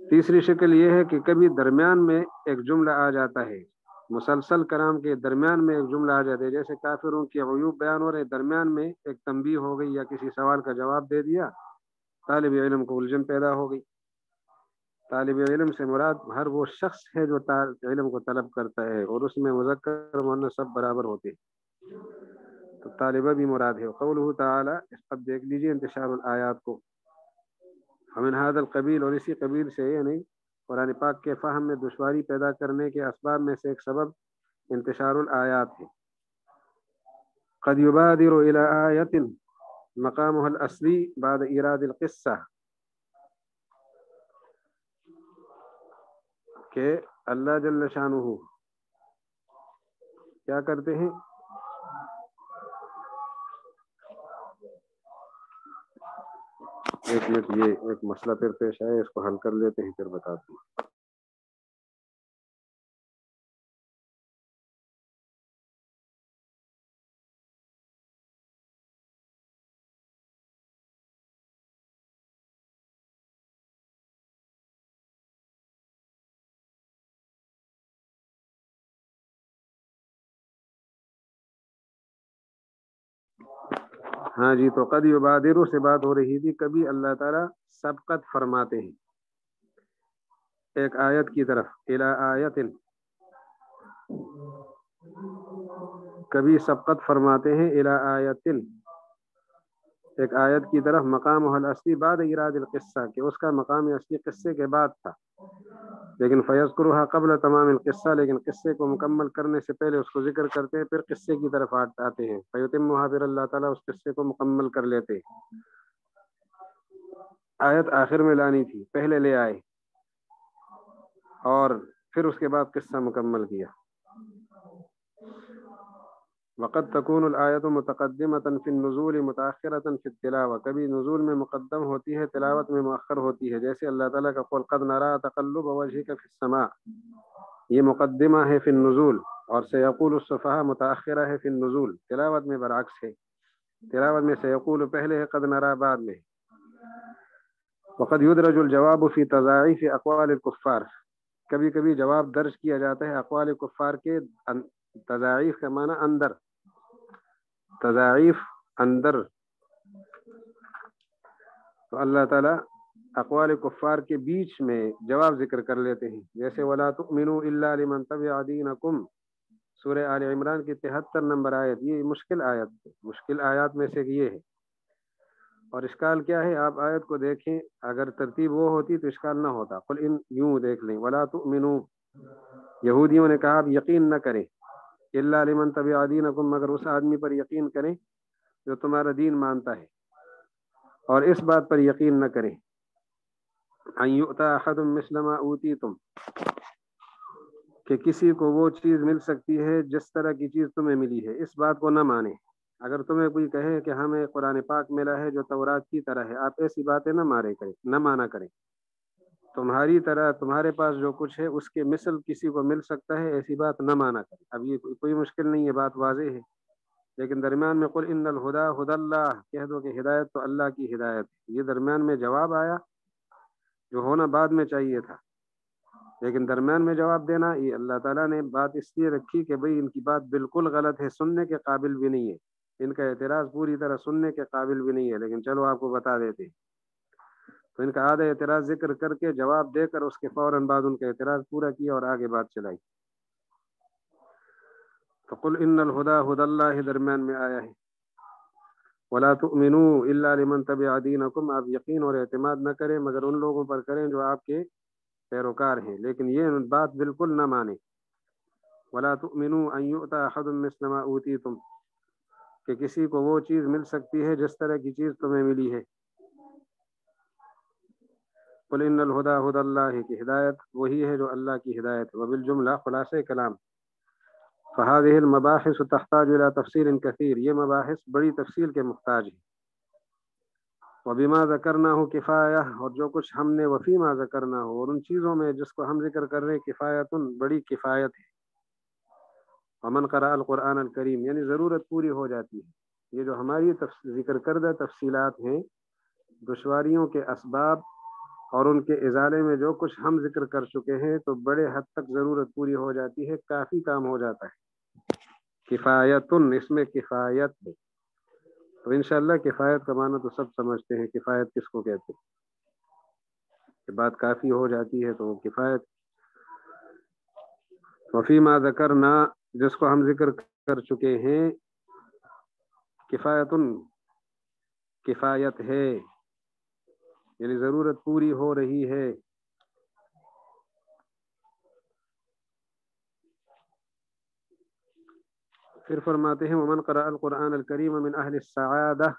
Speaker 1: تیسری شکل یہ ہے کہ کبھی درمیان میں ایک جملہ آ جاتا ہے، مسلسل کلام کے درمیان میں ایک جملہ آ جاتا ہے، جیسے کافروں کی عیوب بیان ہو رہے، درمیان میں ایک تنبیہ ہو گئی یا کسی سوال کا جواب دے دیا، طالب علم کو الجھن پیدا ہو گئی۔ طالب علم سے مراد ہر وہ شخص ہے جو علم کو طلب کرتا ہے، اور اس میں مذکر مؤنث سب برابر ہوتے ہیں، تو طالبہ بھی مراد ہے۔ قولہ تعالی، اس پر دیکھ لیجیے انتشار الآیات کو، ومن هذا القبیل، اور اسی قبیل سے، یعنی قرآن پاک کے فہم میں دشواری پیدا کرنے کے اسباب میں سے ایک سبب انتشار الآیات ہے۔ قد يبادر الى آیت مقامها الاصلی بعد ایراد القصہ، کہ اللہ جل شانہ کیا کرتے ہیں، ایک منٹ، یہ ایک مسئلہ پھر پیش آئے، اس کو حل کر لیتے ہیں پھر بتاتے ہیں۔ ہاں جی، تو قد یبادر سے بات ہو رہی تھی، کبھی اللہ تعالیٰ سبقت فرماتے ہیں ایک آیت کی طرف، الی آیت، کبھی سبقت فرماتے ہیں الی آیت، ایک آیت کی طرف، مقام الاصلی بعد ایراد القصہ، کہ اس کا مقام اصلی قصے کے بعد تھا، لیکن فیذکرھا قبل تمام القصہ، لیکن قصے کو مکمل کرنے سے پہلے اس کو ذکر کرتے ہیں، پھر قصے کی طرف آتے ہیں، فیتمھا، پھر اللہ تعالیٰ اس قصے کو مکمل کر لیتے ہیں۔ آیت آخر میں لانی تھی، پہلے لے آئے اور پھر اس کے بعد قصہ مکمل کیا۔ وقد تكون الآیت متقدمۃ فی النزول متأخرۃ فی التلاوہ، کبھی نزول میں مقدم ہوتی ہے، تلاوت میں مؤخر ہوتی ہے، جیسے اللہ تعالیٰ کا قول قد نرى تقلب وجهک فی السماء، یہ مقدمہ ہے فی النزول، اور سیقول السفہاء متأخرہ ہے فی النزول، تلاوت میں برعکس ہے، تلاوت میں سیقول پہلے ہے، قد نرى بعد میں۔ وقد يدرج الجواب فی تضاعیف اقوال الکفار، کبھی کبھی جواب درج کیا جاتا ہے اقوال کفار کے، تضاعیف کا معنی اندر، تضاعیف اندر، تو اللہ تعالیٰ اقوال کفار کے بیچ میں جواب ذکر کر لیتے ہیں، جیسے وَلَا تُؤْمِنُوا إِلَّا لِمَنْ تَبِعَ دِينَكُمْ، سورہ آل عمران کی 73 نمبر آیت، یہ مشکل آیت، مشکل آیات میں سے یہ ہے، اور اشکال کیا ہے، آپ آیت کو دیکھیں، اگر ترتیب وہ ہوتی تو اشکال نہ ہوتا، قل ان، یوں دیکھ لیں، وَلَا تُؤْمِنُوا، یہودیوں نے کہا آپ یقین نہ کریں، إِلَّا لِمَنْ تَبِعَ دِينَكُمْ، مگر اس آدمی پر یقین کریں جو تمہارا دین مانتا ہے، اور اس بات پر یقین نہ کریں، ان یؤتی احد مثل ما اوتیتم، کہ کسی کو وہ چیز مل سکتی ہے جس طرح کی چیز تمہیں ملی ہے، اس بات کو نہ مانیں۔ اگر تمہیں کوئی کہے کہ ہمیں قرآن پاک ملا ہے جو تورات کی طرح ہے، آپ ایسی باتیں نہ مانا کریں، تمہاری طرح تمہارے پاس جو کچھ ہے اس کے مثل کسی کو مل سکتا ہے، ایسی بات نہ مانا کریں۔ اب یہ کوئی مشکل نہیں ہے، بات واضح ہے، لیکن درمیان میں قل ان الہدی ہدی اللہ، کہہ دو کہ ہدایت تو اللہ کی ہدایت، یہ درمیان میں جواب آیا جو ہونا بعد میں چاہیے تھا، لیکن درمیان میں جواب دینا یہ اللہ تعالیٰ نے بات اس لیے رکھی کہ بھئی ان کی بات بالکل غلط ہے، سننے کے قابل بھی نہیں ہے، ان کا اعتراض پوری طرح سننے کے قابل بھی نہیں ہے، لیکن چلو آپ کو بتا دیتے، تو ان کا آدھا اعتراض ذکر کر کے جواب دے کر اس کے فوراً بعد ان کا اعتراض پورا کیا اور آگے بات چلائی۔ تو قل ان الہدی ہدی اللہ درمیان میں آیا ہے، ولا تؤمنوا الا لمن تبع دینکم، آپ یقین اور اعتماد نہ کریں مگر ان لوگوں پر کریں جو آپ کے پیروکار ہیں، لیکن یہ بات بالکل نہ مانیں، ولا تؤمنوا ان یؤتی احد مثل ما اوتیتم، کہ کسی کو وہ چیز مل سکتی ہے جس طرح کی چیز تمہیں ملی ہے، قل ان الہدی ہدی اللہ، کی ہدایت وہی ہے جو اللہ کی ہدایت ہے۔ وبالجملہ، خلاصہ کلام، فهذه المباحث تحتاج الى تفصیل کثیر، یہ مباحث بڑی تفصیل کے محتاج ہیں، وبما ذکرناہ کفایہ، اور جو کچھ ہم نے وفیما ذکرناہ، اور ان چیزوں میں جس کو ہم ذکر کر رہے ہیں، کفایتن بڑی کفایت ہے. ومن قرأ القرآن الکریم، یعنی ضرورت پوری ہو جاتی ہے. یہ جو ہماری ذکر کردہ تفصیلات ہیں، دشواریوں کے اسباب اور ان کے ازالے میں جو کچھ ہم ذکر کر چکے ہیں، تو بڑے حد تک ضرورت پوری ہو جاتی ہے، کافی کام ہو جاتا ہے. کفایتن، اس میں کفایت ہے. تو انشاءاللہ کفایت کا معنی تو سب سمجھتے ہیں. کفایت کس کو کہتے ہیں؟ کہ بات کافی ہو جاتی ہے تو وہ کفایت. وفیما ذکرنا، جس کو ہم ذکر کر چکے ہیں، کفایتن کفایت ہے، یعنی ضرورت پوری ہو رہی ہے. پھر فرماتے ہیں ومن قرأ القرآن الکریم من اہل السعادہ،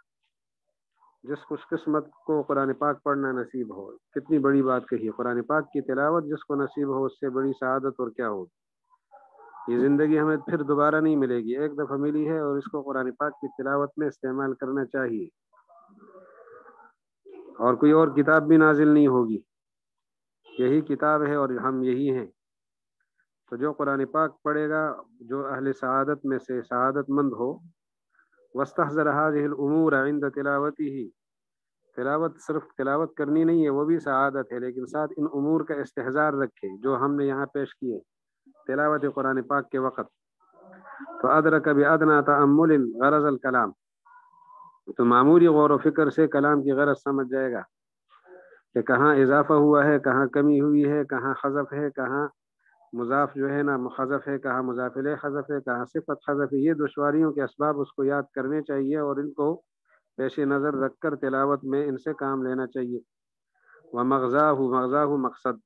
Speaker 1: جس خوش قسمت کو قرآن پاک پڑھنا نصیب ہو. کتنی بڑی بات کہی ہے. قرآن پاک کی تلاوت جس کو نصیب ہو، اس سے بڑی سعادت اور کیا ہو. یہ زندگی ہمیں پھر دوبارہ نہیں ملے گی، ایک دفعہ ملی ہے، اور اس کو قرآن پاک کی تلاوت میں استعمال کرنا چاہیے. اور کوئی اور کتاب بھی نازل نہیں ہوگی، یہی کتاب ہے اور ہم یہی ہیں. تو جو قرآن پاک پڑھے گا، جو اہل سعادت میں سے سعادت مند ہو، واستحضر هذه الامور عند تلاوته، تلاوت صرف تلاوت کرنی نہیں ہے، وہ بھی سعادت ہے، لیکن ساتھ ان امور کا استحضار رکھے جو ہم نے یہاں پیش کیے تلاوت قرآن پاک کے وقت. تو ادرک بادنا تامل غرض الکلام، تو معمولی غور و فکر سے کلام کی غرض سمجھ جائے گا کہ کہاں اضافہ ہوا ہے، کہاں کمی ہوئی ہے، کہاں حذف ہے، کہاں مضاف جو ہے نا حذف ہے، کہاں مضاف الیہ حذف ہے، کہاں صفت حذف ہے. یہ دشواریوں کے اسباب اس کو یاد کرنے چاہیے اور ان کو پیش نظر رکھ کر تلاوت میں ان سے کام لینا چاہیے. ومغزاہ مقصد،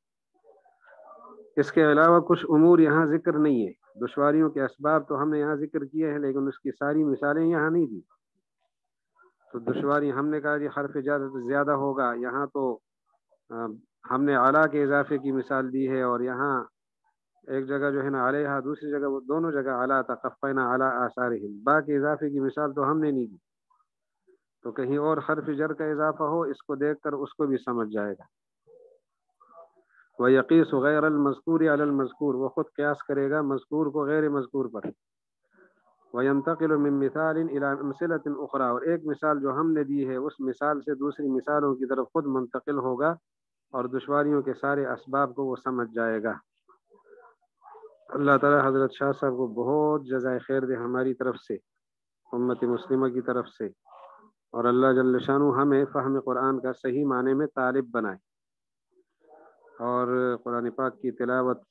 Speaker 1: اس کے علاوہ کچھ امور یہاں ذکر نہیں ہے. دشواریوں کے اسباب تو ہم نے یہاں ذکر کیے ہیں، لیکن اس کی ساری مثالیں یہاں نہیں دی. تو دشواری ہم نے کہا کہ حرف زیادہ ہوگا، یہاں تو ہم نے اعلیٰ کے اضافے کی مثال دی ہے، اور یہاں ایک جگہ جو ہے نا علیہ، دوسری جگہ وہ دونوں جگہ اعلیٰ تقفینا اعلیٰ آثارہم، باقی اضافے کی مثال تو ہم نے نہیں دی. تو کہیں اور حرف جر کا اضافہ ہو، اس کو دیکھ کر اس کو بھی سمجھ جائے گا. وَيَقِيسُ غَيْرَ الْمَذْكُورِ عَلَى الْمَذْكُورِ، وہ خود قیاس کرے گا مذکور کو غیر مذکور پر. وَيَنْتَقِلُ مِن مِثَالٍ إِلَى أَمْثِلَةٍ أُخْرَى، اور ایک مثال جو ہم نے دی ہے اس مثال سے دوسری مثالوں کی طرف خود منتقل ہوگا اور دشواریوں کے سارے اسباب کو وہ سمجھ جائے گا. اللہ تعالی حضرت شاہ صاحب کو بہت جزائے خیر دے ہماری طرف سے، امت مسلمہ کی طرف سے، اور اللہ جل شانہ ہمیں فہم قرآن کا صحیح معنی میں طالب بنائے، اور قرآن پاک کی تلاوت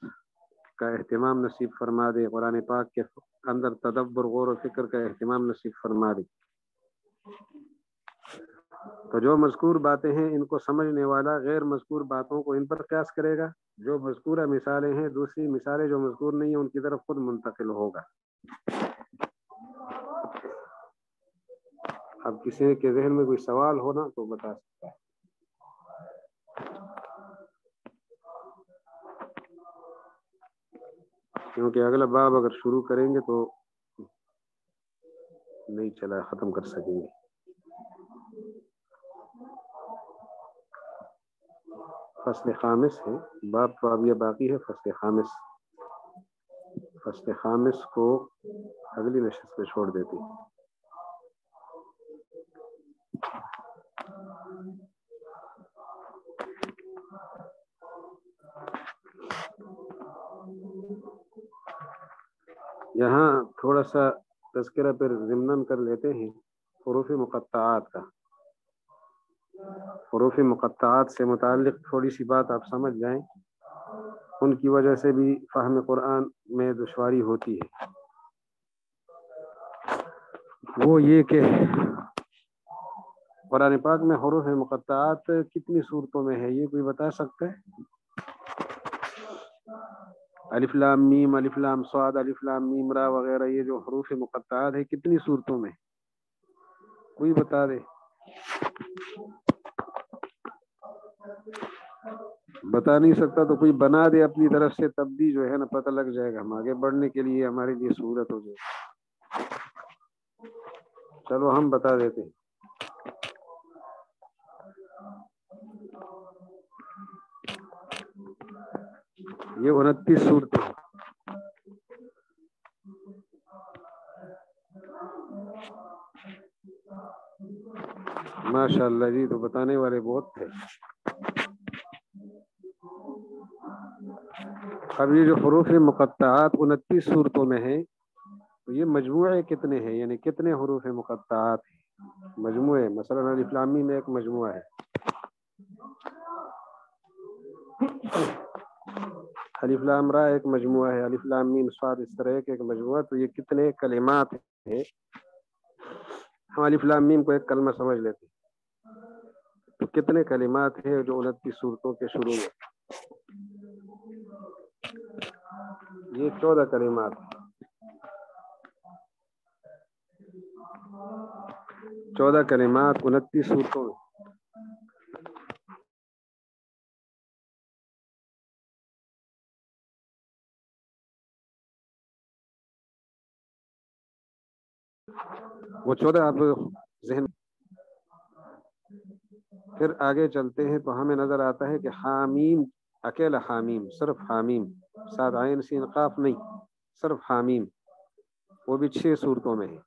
Speaker 1: کا اہتمام نصیب فرما دے، قرآن پاک کے اندر تدبر غور و فکر کا اہتمام نصیب فرما دے. تو جو مذکور باتیں ہیں ان کو سمجھنے والا غیر مذکور باتوں کو ان پر قیاس کرے گا. جو مذکورہ مثالیں ہیں، دوسری مثالیں جو مذکور نہیں ہیں ان کی طرف خود منتقل ہوگا. اب کسی کے ذہن میں کوئی سوال ہونا تو بتا سکتا ہے. کیونکہ اگلا باب اگر شروع کریں گے تو نہیں چلا ختم کر سکیں گے. فصل خامس ہے، باب تو اب یہ باقی ہے. فصل خامس، فصل خامس کو اگلی نشست پہ چھوڑ دیتے ہیں. یہاں تھوڑا سا تذکرہ پر ضمناً کر لیتے ہیں حروف مقطعات کا. حروف مقطعات سے متعلق تھوڑی سی بات آپ سمجھ جائیں، ان کی وجہ سے بھی فہم قرآن میں دشواری ہوتی ہے. وہ یہ کہ قرآن پاک میں حروف مقطعات کتنی صورتوں میں ہے، یہ کوئی بتا سکتا ہے؟ الف لام میم، الف لام صاد، الف لام میم را وغیرہ، یہ جو حروف مقطعات ہے کتنی صورتوں میں؟ کوئی بتا دے. بتا نہیں سکتا تو کوئی بنا دے اپنی طرف سے، تب بھی جو ہے نا پتہ لگ جائے گا، ہم آگے بڑھنے کے لیے ہمارے لیے سہولت ہو جائے. چلو ہم بتا دیتے ہیں. یہ 29 صورتیں ہیں. ماشاء اللہ جی، تو بتانے والے بہت تھے. اب یہ جو حروف مقطعات 29 صورتوں میں ہیں، تو یہ مجموعے کتنے ہیں، یعنی کتنے حروف مقطعات ہیں مجموعے. مثلا الف لام میم میں ایک مجموعہ ہے، الف لام را ایک مجموعہ ہے، الف لام میم صاد اس طرح ایک مجموعہ. تو یہ کتنے کلمات ہیں؟ ہم الف لام میم کو ایک کلمہ سمجھ لیتے ہیں، تو کتنے کلمات ہیں جو 29 صورتوں کے شروع میں؟ یہ 14 کلمات، 14 کلمات 29 صورتوں میں. وہ 14 آپ ذہن. پھر آگے چلتے ہیں تو ہمیں نظر آتا ہے کہ حامیم، اکیلا حامیم، صرف حامیم، ساتھ عین سین قاف نہیں، صرف حامیم، وہ بھی 6 صورتوں میں ہے.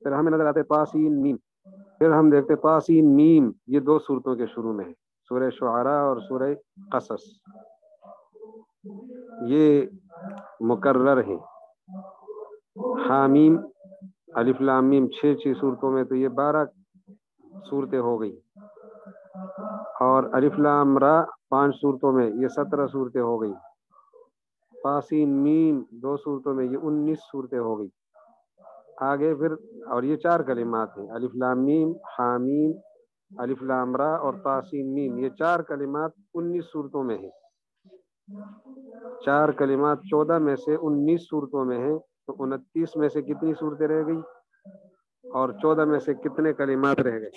Speaker 1: پھر ہمیں نظر آتے طاسین میم. پھر ہم دیکھتے طاسین میم، یہ 2 صورتوں کے شروع میں ہے، سورہ شعراء اور سورہ قصص. یہ مکرر ہیں. حامیم، الف لام میم 6 صورتوں میں، تو یہ 12 صورتیں ہو گئی. اور الف لام را 5 صورتوں میں، یہ 17 صورتیں ہو گئی. طاسین میم 2 صورتوں میں، یہ 19 صورتیں ہو گئی. آگے پھر، اور یہ 4 کلمات ہیں، الف لام میم، حامیم، الف لام را اور طاسین میم. یہ 4 کلمات 19 صورتوں میں ہیں. 4 کلمات 14 میں سے 19 صورتوں میں ہیں، تو 29 میں سے کتنی صورتیں رہ گئی، اور 14 میں سے کتنے کلمات رہ گئے؟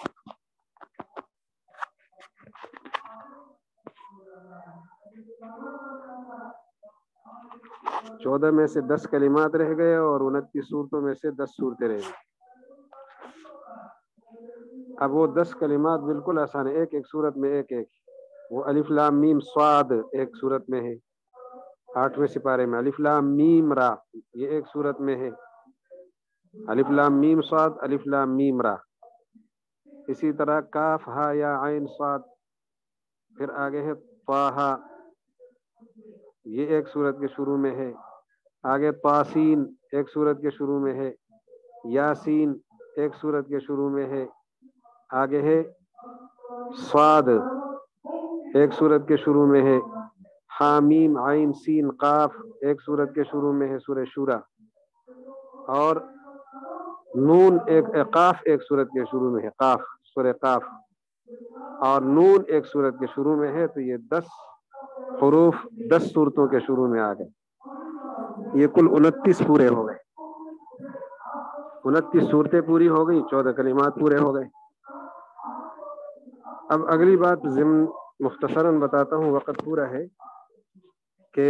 Speaker 1: چودہ میں سے 10 کلمات رہ گئے، اور 29 صورتوں میں سے 10 صورتیں رہ گئی. اب وہ 10 کلمات بالکل آسان ہے، ایک ایک صورت میں ایک ایک. وہ الف لام میم صاد ایک صورت میں ہے 8ویں سپارے میں. الف لام میم را یہ ایک صورت میں ہے، الف لام میم صاد، الف لام میم را. اسی طرح کاف ہا یا عین صاد. پھر آگے ہے طٰہٰ، یہ ایک صورت کے شروع میں ہے. آگے طاسین ایک صورت کے شروع میں ہے. یاسین ایک صورت کے شروع میں ہے. آگے ہے صاد ایک صورت کے شروع میں ہے. حامیم عین سین قاف ایک صورت کے شروع میں ہے، سورہ شورى. اور نون قاف ایک صورت کے شروع میں ہے، قاف، سورہ قاف. اور نون ایک صورت کے شروع میں ہے. تو یہ 10 حروف 10 صورتوں کے شروع میں آ گئے. یہ کل 29 پورے ہو گئے. 29 صورتیں پوری ہو گئی، 14 کلمات پورے ہو گئے. اب اگلی بات ضمن مختصراً بتاتا ہوں، وقت پورا ہے، کہ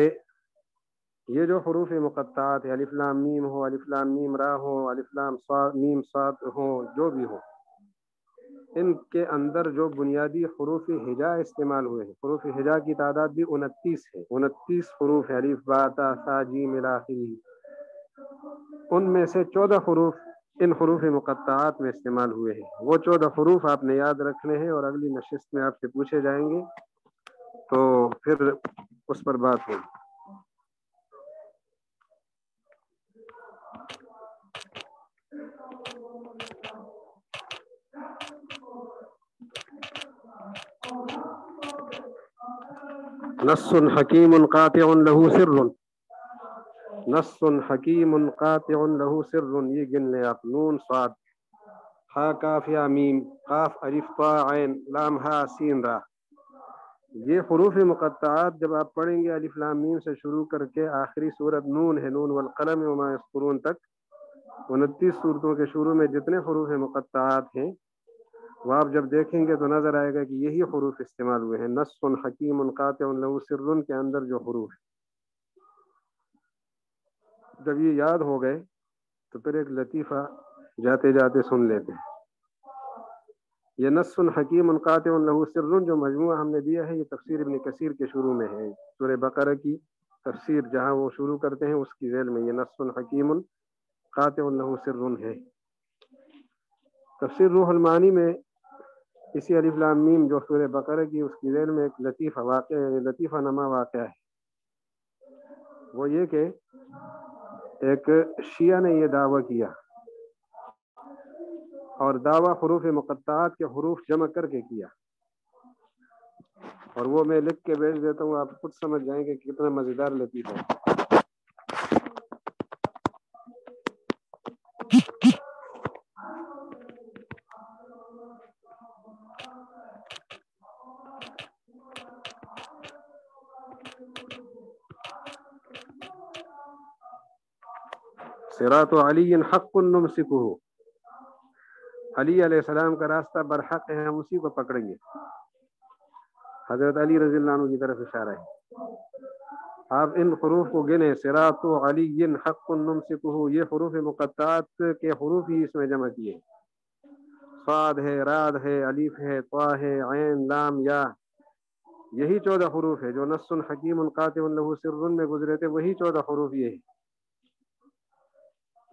Speaker 1: یہ جو حروف مقطعات ہے، الف لام میم ہو، الف لام میم را ہو، الف لام صاد میم صاد ہو، جو بھی ہو، ان کے اندر جو بنیادی حروف ہجا استعمال ہوئے ہیں، حروف ہجا کی تعداد بھی 29 ہے. 29 حروف ہے، الف با تا ثا جیم الی آخرہ. ان میں سے 14 حروف ان حروف مقطعات میں استعمال ہوئے ہیں. وہ 14 حروف آپ نے یاد رکھنے ہیں، اور اگلی نشست میں آپ سے پوچھے جائیں گے، تو پھر اس پر بات ہوگی. نص حکیم قاطع له سر، نص حکیم قاطع له سر. یہ گن لیں آپ، نون صاد، ہا کاف یا میم، قاف الف طا عین، لام ہا سین را. یہ حروف مقطعات جب آپ پڑھیں گے الف لام میم سے شروع کر کے آخری صورت نون ہے، نون والقلم وما یسطرون تک، 29 صورتوں کے شروع میں جتنے حروف مقطعات ہیں، وہ آپ جب دیکھیں گے تو نظر آئے گا کہ یہی حروف استعمال ہوئے ہیں. نص حکیم قاطع له سر کے اندر جو حروف جب یہ یاد ہو گئے تو پھر ایک لطیفہ جاتے جاتے سن لیتے ہیں. یہ نص حکیم قاطع لہ سر جو مجموعہ ہم نے دیا ہے یہ تفسیر ابن کثیر کے شروع میں ہے. سورہ بقرہ کی تفسیر جہاں وہ شروع کرتے ہیں اس کی ذیل میں یہ نص حکیم قاطع لہ سر ہے. تفسیر روح المعانی میں اسی الف لام میم جو سورہ بقرہ کی اس کی ذیل میں ایک لطیفہ نما واقعہ ہے. وہ یہ کہ ایک شیعہ نے یہ دعویٰ کیا اور دعویٰ حروف مقطعات کے حروف جمع کر کے کیا, اور وہ میں لکھ کے بھیج دیتا ہوں, آپ خود سمجھ جائیں گے کتنا مزیدار لطیفہ ہے. صراط علی حق نمسکہ, علی علیہ السلام کا راستہ برحق ہے, ہم اسی کو پکڑیں گے. حضرت علی رضی اللہ عنہ کی طرف اشارہ ہے. آپ ان حروف کو گنے, صراط علی حق نمسکہ, یہ حروف مقطعات کے حروف ہی اس میں جمع کیے. صاد ہے, راد ہے, الف ہے, طا ہے, عین, لام, یا, یہی 14 حروف ہے جو نص حکیم قاطع لہ سر میں گزرے تھے, وہی 14 حروف یہ ہے.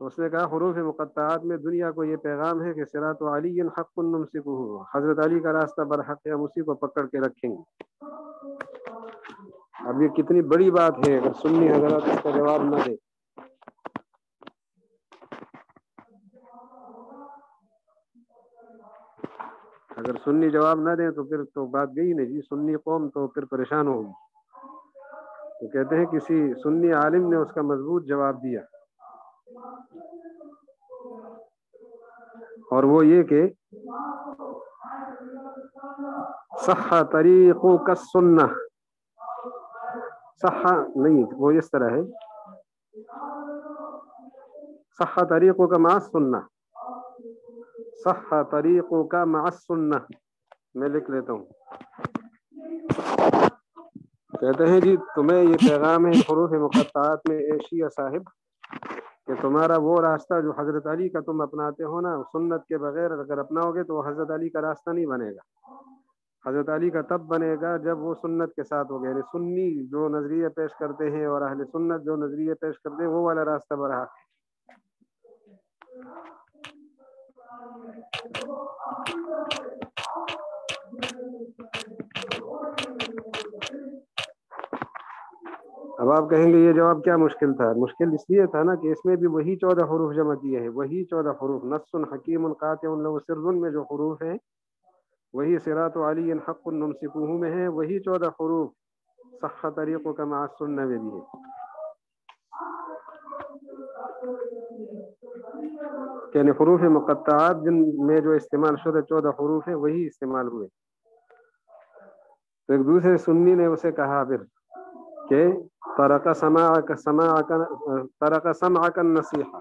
Speaker 1: تو اس نے کہا حروف مقطعات میں دنیا کو یہ پیغام ہے کہ صراط علی حق نمسکہ, حضرت علی کا راستہ برحق ہے, ہم اسی کو پکڑ کے رکھیں گے. اب یہ کتنی بڑی بات ہے اگر سنی حضرات اس کا جواب نہ دے. اگر سنی جواب نہ دیں تو پھر تو بات گئی نہیں جی, سنی قوم تو پھر پریشان ہوگی. تو کہتے ہیں کسی سنی عالم نے اس کا مضبوط جواب دیا, اور وہ یہ کہ صح طریقک السنہ, صح نہیں, وہ اس طرح ہے صح طریقک مع السنہ, صح طریقک مع السنہ. میں لکھ لیتا ہوں. کہتے ہیں جی تمہیں یہ پیغام ہے حروف مقطعات میں اے شیعہ صاحب کہ تمہارا وہ راستہ جو حضرت علی کا تم اپناتے ہو نا, سنت کے بغیر اگر اپناؤ گے تو حضرت علی کا راستہ نہیں بنے گا. حضرت علی کا تب بنے گا جب وہ سنت کے ساتھ ہو گئے. یعنی سنی جو نظریے پیش کرتے ہیں اور اہل سنت جو نظریے پیش کرتے ہیں وہ والا راستہ برہا. اب آپ کہیں گے یہ جواب کیا مشکل تھا؟ مشکل اس لیے تھا نا کہ اس میں بھی وہی 14 حروف جمع کیے ہیں, وہی 14 حروف. نص حکیم قاطع لہ سر میں جو حروف ہیں وہی صراط علی حق نمسکہ میں ہے, وہی 14 حروف صح طریقک مع السنہ میں بھی ہے. یعنی حروف مقطعات جن میں جو استعمال شدہ 14 حروف ہیں وہی استعمال ہوئے. تو ایک دوسرے سنی نے اسے کہا پھر کہ ترک سمعک النصیحہ,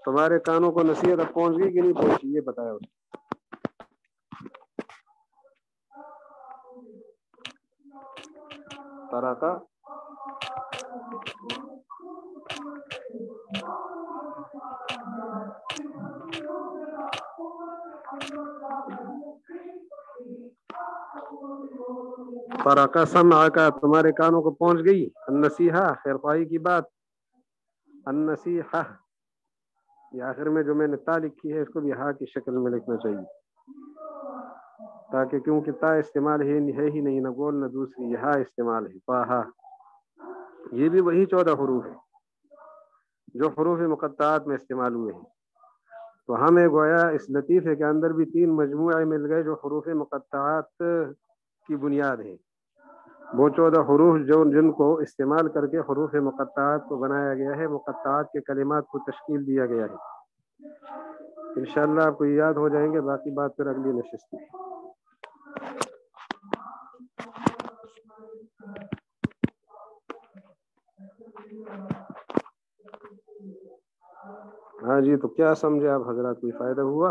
Speaker 1: تمہارے کانوں کو نصیحت اب پہنچ گئی کہ نہیں پہنچی, یہ بتایا اسے. ترک ترک سمعک, تمہارے کانوں کو پہنچ گئی النصیحہ, خیر خواہی کی بات. النصیحہ یہ آخر میں جو میں نے تا لکھی ہے اس کو بھی ہا کی شکل میں لکھنا چاہیے, تاکہ کیونکہ تا استعمال ہے ہی نہیں, نہ گول نہ دوسری, یہ ہا استعمال ہے, طٰہٰ. یہ بھی وہی 14 حروف ہے جو حروف مقطعات میں استعمال ہوئے ہیں. تو ہمیں گویا اس لطیفے کے اندر بھی 3 مجموعے مل گئے جو حروف مقطعات کی بنیاد ہے. وہ 14 حروف جن کو استعمال کر کے حروف مقطعات کو بنایا گیا ہے, مقطعات کے کلمات کو تشکیل دیا گیا ہے. انشاءاللہ آپ کو یاد ہو جائیں گے, باقی بات پھر اگلی نشست میں. ہاں جی, تو کیا سمجھے آپ حضرات, کوئی فائدہ ہوا؟